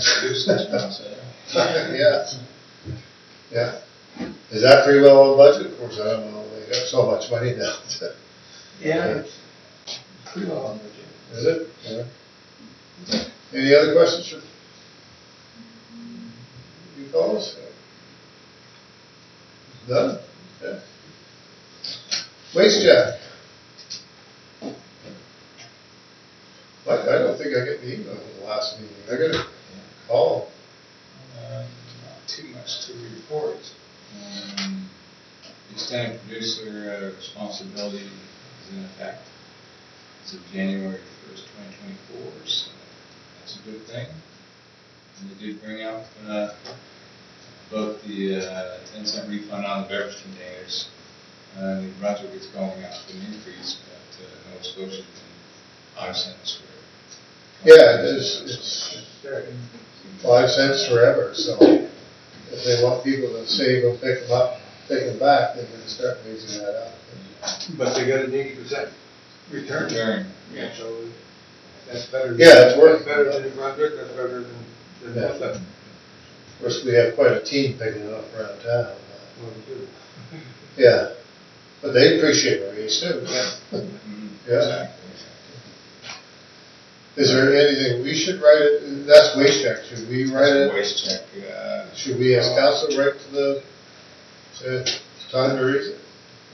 Yeah. Is that pretty well on budget? Of course, I don't know, they got so much money now. Yeah, it's pretty well on budget. Is it? Yeah. Any other questions for you fellows? None? Okay. Waste jack. Mike, I don't think I get the email from the last meeting. I got a call. Not too much to report. Extended producer responsibility is in effect as of January 1st, 2024, so that's a good thing. And they did bring up both the 10-cent refund on the beverage containers. New Brunswick is going up an increase, but Nova Scotia's been 5 cents for. Yeah, it is. It's 5 cents forever, so if they want people to save them, pick them up, take them back, they're gonna start raising that up. But they got an 80% return. Return. Yeah, so that's better. Yeah, it's worth it. Better than New Brunswick, that's better than Yeah. Northland. Of course, we have quite a team picking it up around town. Well, we do. Yeah, but they appreciate the raise too. Yeah. Exactly. Is there anything we should write it, that's waste check, should we write it? Waste check. Should we as council write to the, say it's time to raise it?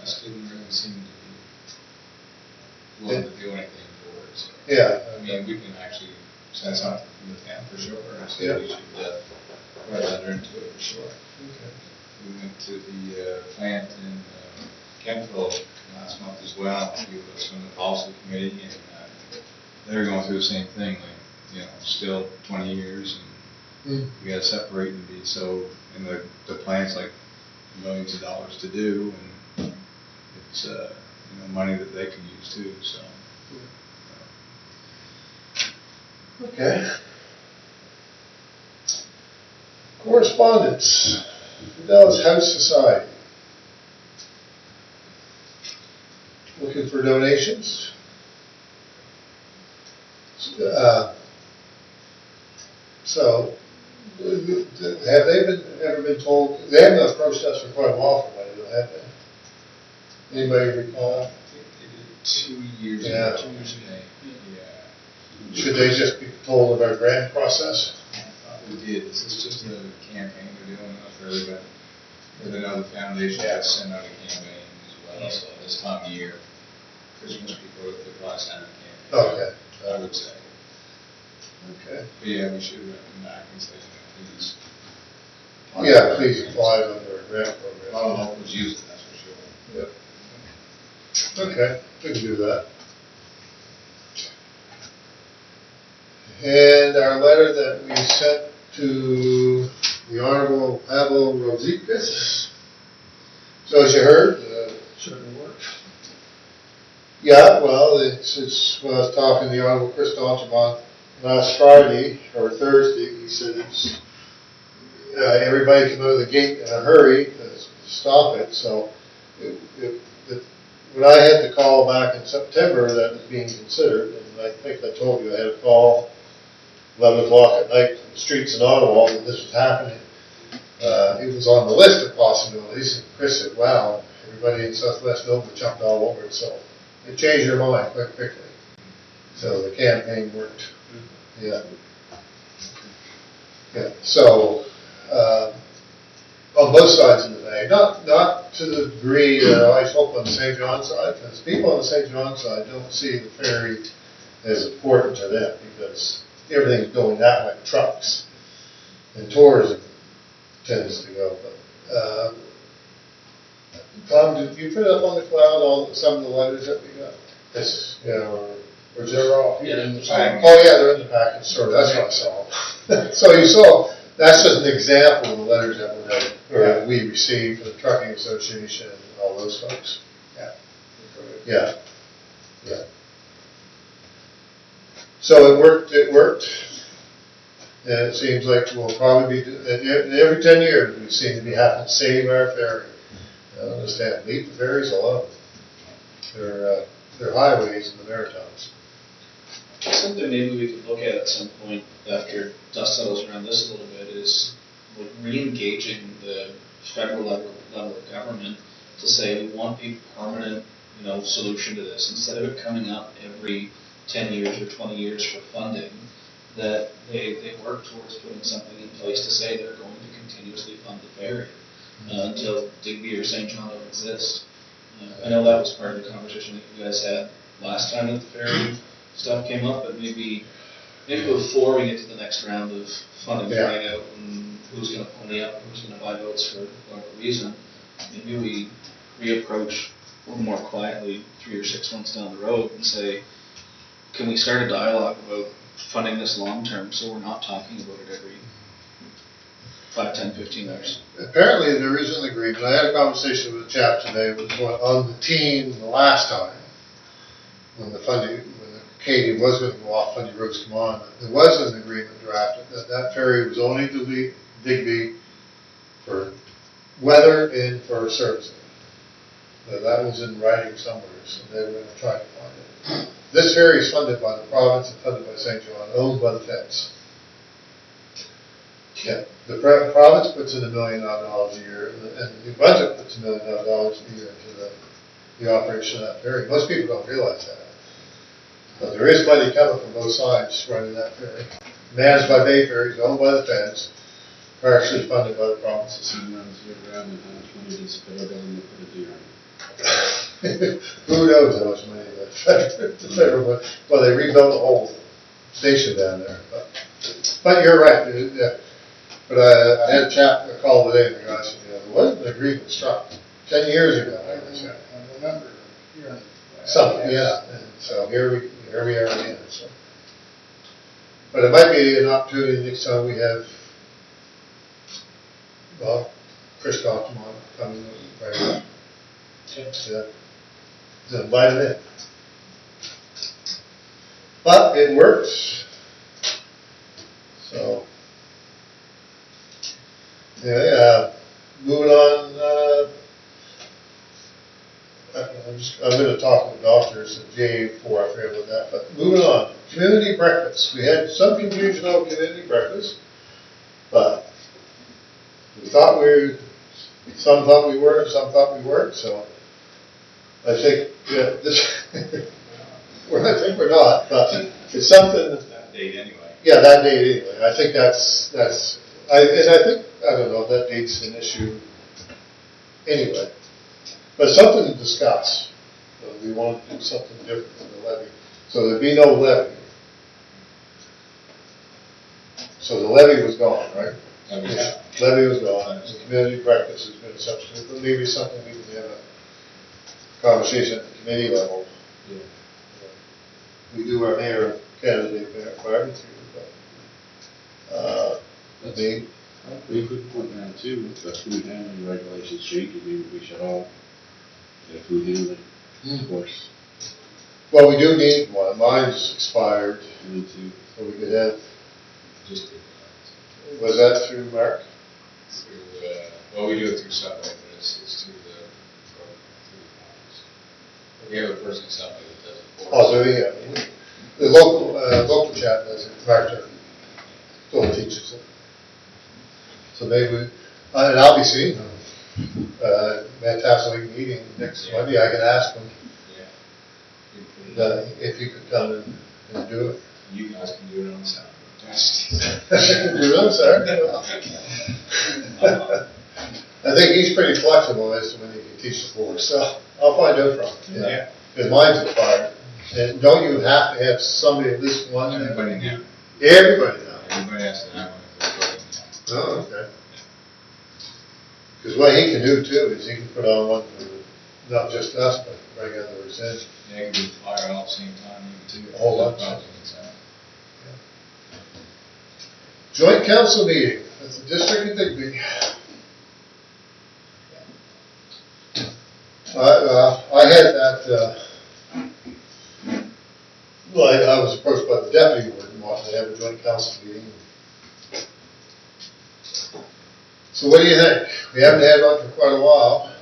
Us didn't really seem to be willing to do anything for it, so. Yeah. I mean, we can actually send something from the town for sure, and say Yeah. we should write a letter into it for sure. We went to the plant in Kentville last month as well, we was from the policy committee, and they're going through the same thing, like, still 20 years, and we gotta separate and be so, and the plant's like millions of dollars to do, and it's, money that they can use too, so. Okay. Correspondence, Dallas House Society. Looking for donations. So, have they ever been told, they haven't approached us for quite a while for money, though, have they? Anybody recall? I think they did it 2 years Yeah. ago, 2 years ago. Yeah. Should they just be told of our grant process? I thought we did. This is just a campaign we're doing for everybody. There's another foundation that sent out a campaign as well, so this time of year, Christmas before the probably send out a campaign. Okay. I would say. Okay. But yeah, we should come back and say, please. Yeah, please apply under our grant A lot of program. locals use it, that's for sure. Yep. Okay, we can do that. And our letter that we sent to the Honorable Pavel Rozikas. So as you heard, Certainly works. yeah, well, it's when I was talking to the Honorable Chris Altamont last Friday or Thursday, he said it's, everybody came out of the gate in a hurry to stop it, so when I had the call back in September that was being considered, and I think I told you I had a call 11 o'clock at night from the streets in Ottawa that this was happening. It was on the list of possibilities, and Chris said, wow, everybody in Southwest Nova jumped all over it, so it changed their mind quite quickly. So the campaign worked. Yeah. Yeah, so, on both sides of the bay, not to the degree I hope on the St. John side, because people on the St. John side don't see the ferry as important to them, because everything's going that way, trucks, and tourism tends to go, but, Tom, did you put up on the cloud some of the letters that we got? This, yeah, or just, Yeah, in the oh, yeah, they're in the package, sorry, that's what I saw. So you saw, that's just an example of the letters that were out, or we received from the Trucking Association and all those folks. Yeah, yeah. So it worked. And it seems like we'll probably be, every 10 years, we seem to be having to save our ferry. I don't understand, leave the ferries alone. They're highways in the Maritimes. Something maybe we could look at some point after dust settles around this a little bit is like re-engaging the federal level of government to say we want a permanent, solution to this instead of it coming up every 10 years or 20 years for funding. That they work towards putting something in place to say they're going to continuously fund the ferry until Digby or St. John don't exist. I know that was part of the conversation that you guys had last time that the ferry stuff came up, but maybe before we get to the next round of funding flying out and who's going to pony up, who's going to buy votes for whatever reason, maybe we reapproach a little more quietly 3 or 6 months down the road and say, can we start a dialogue about funding this long term so we're not talking about it every 5, 10, 15 years? Apparently there is an agreement. I had a conversation with a chap today who was on the team the last time when Katie was going to go off, Fundy Roads come on. There was an agreement drafted that ferry was only to leave Digby for weather and for servicing. So that was in writing somewhere, so they were going to try to find it. This ferry is funded by the province and funded by St. John, owned by the feds. Yeah, the province puts in $1 million a year, and the budget puts $1 million a year into the operation of that ferry. Most people don't realize that. But there is money coming from both sides running that ferry. Managed by Bay Ferries, owned by the feds, partially funded by the provinces. Who runs year round and how much money does the federal government put into your Who knows how much money the federal, well, they rebuilt the whole station down there. But you're right. Yeah. But I had a call today, and the guy said, there was an agreement struck 10 years ago. I remember hearing Something, yeah. And so here we are again. So. But it might be an opportunity next time we have, well, Chris Doctamont coming right up. Yeah. So invite him in. But it works. So, moving on. I'm going to talk with doctors at J4, I forget about that. But moving on, community breakfast. We had some confusion over community breakfast, but we thought some thought we were, some thought we weren't. So I think well, I think we're not, but it's something. That date anyway. Yeah, that date anyway. I think I think, I don't know, that date's an issue anyway. But something to discuss. We want to do something different than the levy. So there'd be no levy. So the levy was gone, right? Yeah. Levy was gone. The community breakfast has been a substitute, but maybe something we can have a conversation at the committee level. Yeah. We do our mayor candidate barbecue, but We could point out too, if the food handling regulations change, maybe we should all get a food handling course. well, we do need one. Mine's expired, We need to so we could have. Just Was that through Mark? through, well, we do it through Subway, but it's through the office. We have a person in Subway that does it for us. Oh, so the local chap does it. Mark still teaches it. So maybe, and I'll be seeing him. Fantastic meeting next Monday. I can ask him Yeah. if he could come and do it. You guys can do it on Saturday. Do it, sir. I think he's pretty flexible as to when he can teach the course, so I'll find out from him. Yeah. Because mine's expired. And don't you have to have somebody, at least one? Everybody now. Everybody now. Everybody has to have one if they're voting now. Oh, okay. Because what he can do too is he can put on one for not just us, but regulars in. Yeah, you can do fire all at the same time, you can do. A whole lot. Probably, so. Joint council meeting at the district of Digby. I had that, well, I was approached by the deputy warden, wanting to have a joint council meeting. So what do you think? We haven't had one for quite a while.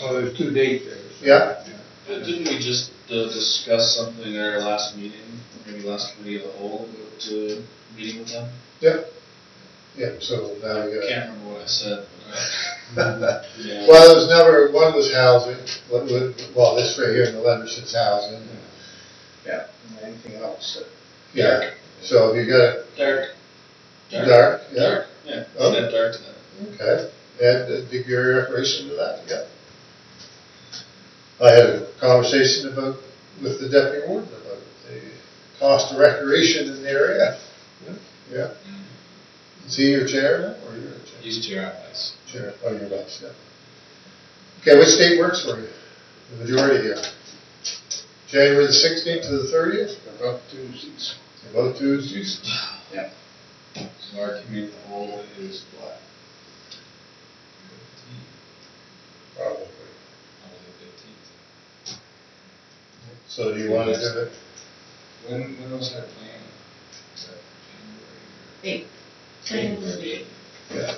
Oh, there's 2 dates there. so- Yeah. Didn't we just discuss something at our last meeting, or maybe last committee of the whole, to meeting with them? Yeah, so now we I got. can't remember what I said, but, yeah. Well, there was never, one was housing, well, this right here in the letter says housing. Yeah, and anything else that. Yeah, so you got Dark. dark, yeah, Dark, yeah, Oh. add dark to that. okay. Add degree recreation to that, yeah. I had a conversation with the deputy warden about the cost of recreation in the area. Yeah. Is he your chair now, or you're the chair? He's chair of vice. Chair, oh, you're vice, yeah. Okay, which date works for you? The majority here. January the 16th to the 30th? About Tuesdays. Both Tuesdays? So our committee of the whole is what? Probably. Probably the 15th. So do you want to do it? When was our plan? Was that January? January. Yeah.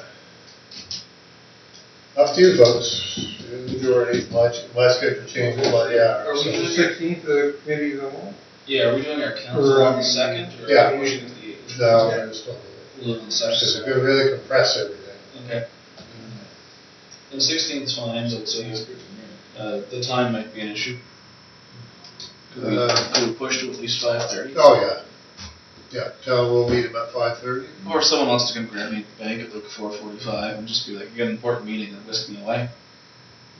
Up to you folks. The majority, my schedule changes by the hour. Are we so- the 16th, the committee of the whole? Yeah, are we doing our council on the second, or Yeah. are we pushing it to the eighth? No, I just don't. We'll do it on the Because second. we're gonna really compress everything. Okay. The 16th is fine, but Sounds good to me. the time might be an issue. Could we push to at least 5:30? Oh, yeah. Yeah, tell them we'll meet about 5:30. Or if someone wants to come grab me at the bank at like 4:45 and just be like, you got an important meeting and whisk me away.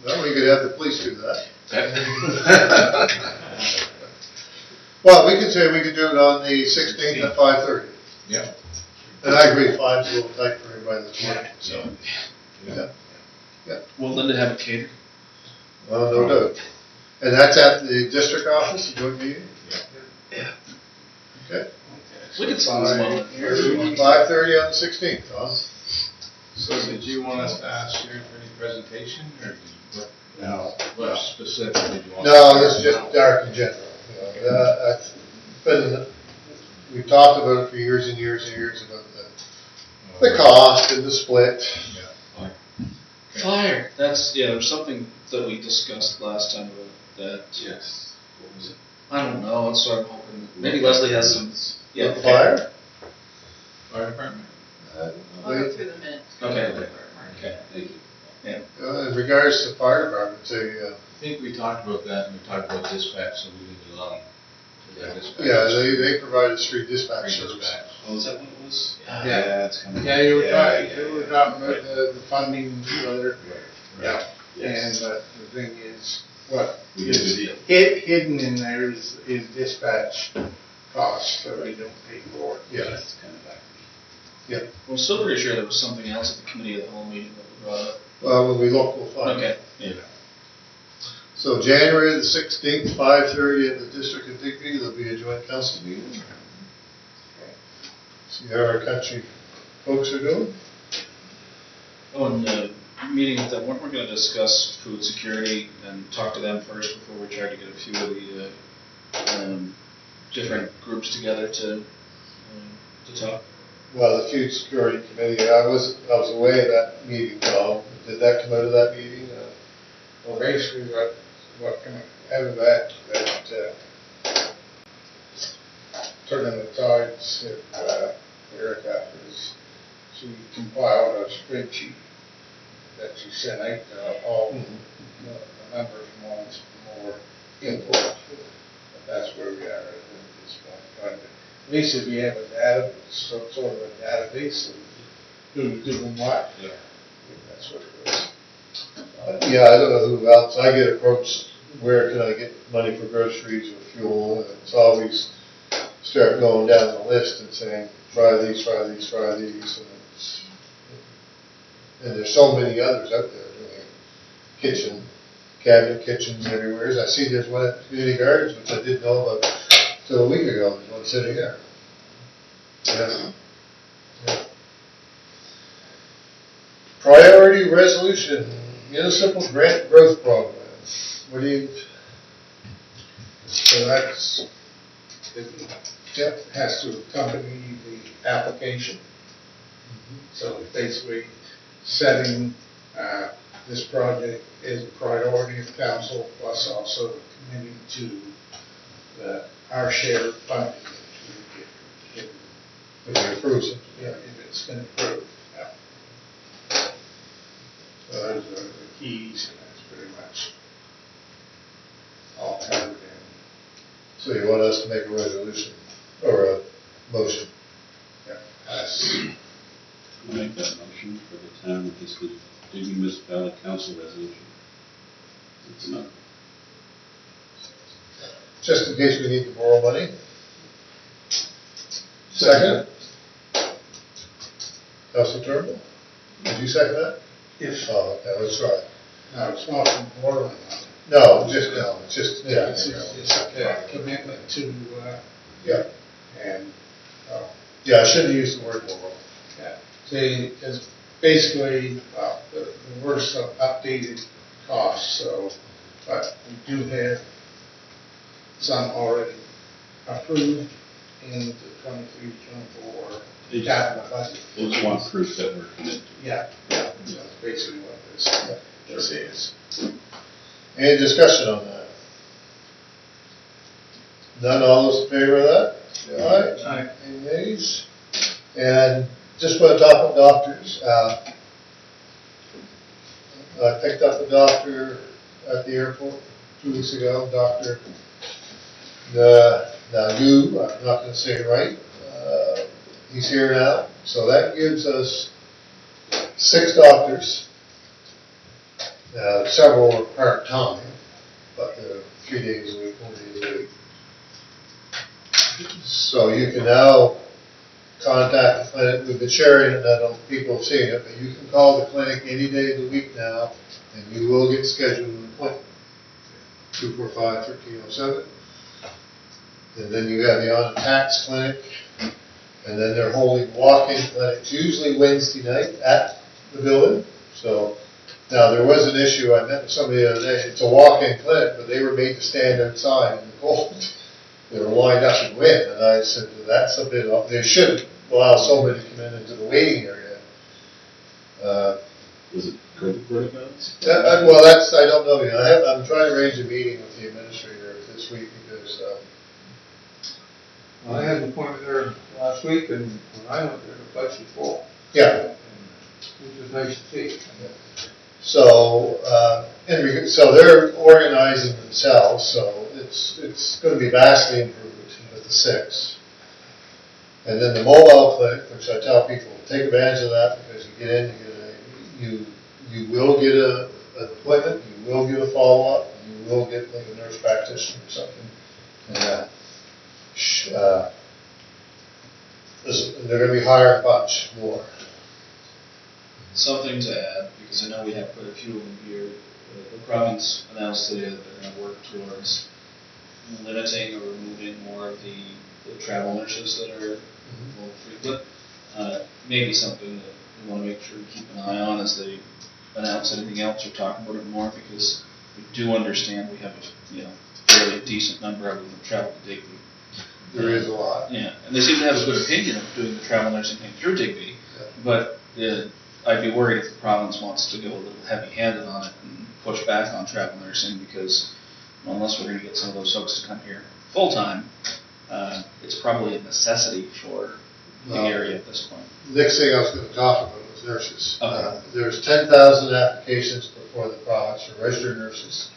Well, we could have the police do that. Okay. Well, we could say we could do it on the 16th at 5:30. Yeah. And I agree, 5's a little tight for everybody that's working, so. Yeah. Will Linda have a cater? Well, no doubt. And that's at the district office, the joint meeting? Yeah. Okay. We could squeeze them all in here. 5:30 on the 16th, huh? So did you want us to ask you for any presentation, or did you, No. what specifically do you want? No, this is just dark in general. You know, that's been, we've talked about it for years and years and years about the cost and the split. Fire. That's, yeah, there's something that we discussed last time about that. Yes. What was it? I don't know, that's what I'm hoping. Maybe Leslie has some. Yeah. okay. Fire? Fire department. They- Okay. Okay. Thank you. In regards to fire department, they, I think we talked about that, and we talked about dispatch, so we did alone. yeah, they provide us free dispatch Free service. dispatch. Oh, is that what it was? Yeah. it's coming. Yeah, you were Yeah, talking, you were talking about the funding, whether, Right. and, but the thing is, what We did a deal. hidden in there is dispatch costs that we don't pay for. Yeah. That's kind of like. I'm still pretty sure there was something else at the committee of the whole meeting that we brought up. Well, when we look, we'll find. Okay. Yeah. So January the 16th, 5:30 at the District of Digby, there'll be a joint council meeting. See how our country folks are doing? Oh, and meeting with them, weren't we gonna discuss food security and talk to them first before we try to get a few of the, different groups together to talk? Well, the Food Security Committee, I was away at that meeting, Tom. Did that come out of that meeting? Well, basically, what come out of that, turning the tides, Erica, is she compiled a spreadsheet that she sent out to all the members wants more input. But that's where we are at this point, trying to, at least if we have a data, sort of a database of who's doing what. Yeah. That's what it is. Yeah, I don't know who else. I get approached, where can I get money for groceries or fuel? And it's always start going down the list and saying, try these, try these, try these. And there's so many others out there doing cabinet kitchens everywhere. I see there's one at Community Gardens, which I didn't know about till a week ago. There's one sitting there. Yeah. Priority resolution, municipal grant growth program. What do you, So that's, it yep, has to accompany the application. So it's basically setting, this project is a priority of council, plus also committing to our share of funding. If if you approve it. if it's been approved, yeah. So those are the keys, and that's pretty much all covered in. So you want us to make a resolution or a motion? Us. I'll make that motion for the town of this Digby Municipality Council resolution. That's enough. Just in case we need to borrow money. Second? Council Turnbull? Did you second that? Yes. Oh, okay, let's try. No, it's not from borrowing money. No, it's just, yeah. It's a commitment to, Yeah, and, yeah, I shouldn't have used the word borrow. yeah. See, it's basically, the worst of updated costs, so, but we do have some already approved in the 23-24 capital budget. They just want proof that we're committed to. Yeah, that's basically what this is. Any discussion on that? None, all those in favor of that? Say aye. Aye. Any nays? And just want to talk about doctors. I picked up a doctor at the airport 2 weeks ago, Dr. Nagu, I'm not going to say it right. He's here now, so that gives us 6 doctors. Several are part-time, but they're 3 days a week, 4 days a week. So you can now contact the clinic. We've been sharing it, I don't know if people have seen it, but you can call the clinic any day of the week now, and you will get scheduled an appointment. 245-1307. And then you have the on-tax clinic, and then they're holding walk-in clinics, usually Wednesday night at the building. So now there was an issue, I met with somebody the other day, it's a walk-in clinic, but they were made to stand outside in the cold. They were lined up and win, and I said, that's a bit, they shouldn't allow so many to come in into the waiting area. Was it COVID protocols? Well, I don't know yet. I'm trying to arrange a meeting with the administrator this week because, I had an appointment there last week, and when I went there, the place was full. yeah. Which is nice to see. So, so they're organizing themselves, so it's going to be vastly improved with the 6. And then the mobile clinic, which I tell people, take advantage of that because you get in, you will get an appointment, you will get a follow-up, you will get like a nurse practitioner or something. And they're going to be hiring a bunch more. Something to add, because I know we have quite a few of them here. The province announced today that they're going to work towards limiting or removing more of the travel nurses that are more frequent. Maybe something that we want to make sure we keep an eye on as they announce anything else or talk about it more, because we do understand we have a fairly decent number of them that travel to Digby. There is a lot. Yeah, and they seem to have a good opinion of doing the travel nursing thing through Digby, but I'd be worried if the province wants to go a little heavy-handed on it and push back on travel nursing, because unless we're going to get some of those folks to come here full-time, it's probably a necessity for the area at this point. Next thing I was going to talk about was nurses. Okay. There's 10,000 applications before the province for registered nurses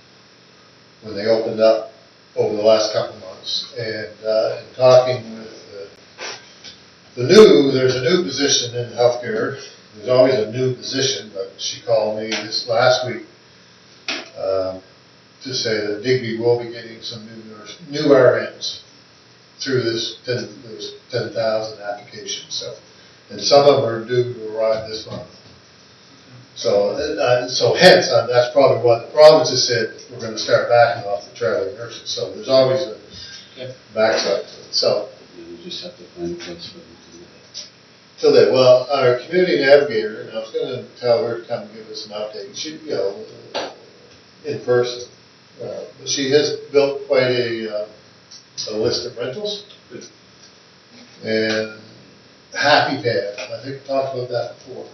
when they opened up over the last couple of months. And in talking with there's a new position in healthcare. There's always a new position, but she called me this last week to say that Digby will be getting some new RNs through those 10,000 applications. So, and some of them are due to arrive this month. So hence, that's probably what the province has said, we're going to start backing off the traveling nurses. So there's always a backside to it. So, You just have to find a place for them to live. till then, well, our community navigator, and I was gonna tell her to come and give us an update, she, in person. But she has built quite a list of rentals. And Happy Pad, I think we talked about that before.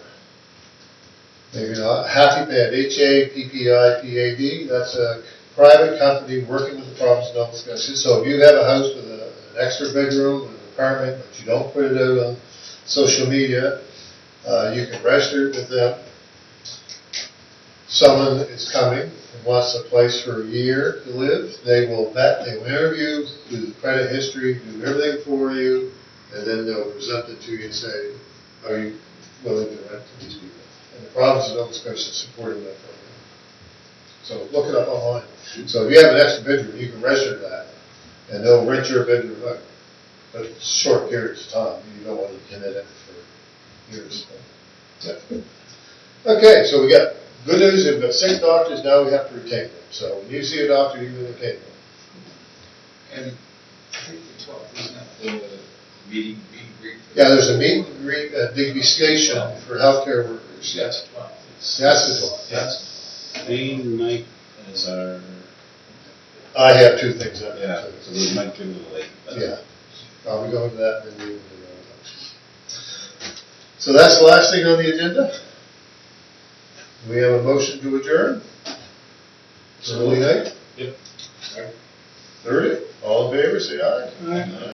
Maybe not, Happy Pad, HAPPIPAD, that's a private company working with the province of Nova Scotia. So if you have a house with an extra bedroom, an apartment, but you don't put it out on social media, you can register it with them. Someone is coming and wants a place for a year to live, they will vet, they will interview, do the credit history, do everything for you, and then they'll present it to you and say, are you willing to rent to these people? And the province of Nova Scotia is supporting that program. So look it up online. So if you have an extra bedroom, you can register that, and they'll rent your bedroom for short periods of time. You don't want to commit it for years. Yeah. Okay, so we got good news, we've got 6 doctors, now we have to retain them. So when you see a doctor, you can retain them. And I think the 12th, isn't that the meeting greet? Yeah, there's a meet and greet at Digby Station for healthcare workers. That's the 12th. That's the 12th, yes. Main night is our, I have 2 things that yeah, night. so we might get a little late. but- Yeah, I'll be going to that and then we will do that. So that's the last thing on the agenda. We have a motion to adjourn. Early night? Yep. 30, all in favor, say aye. Aye.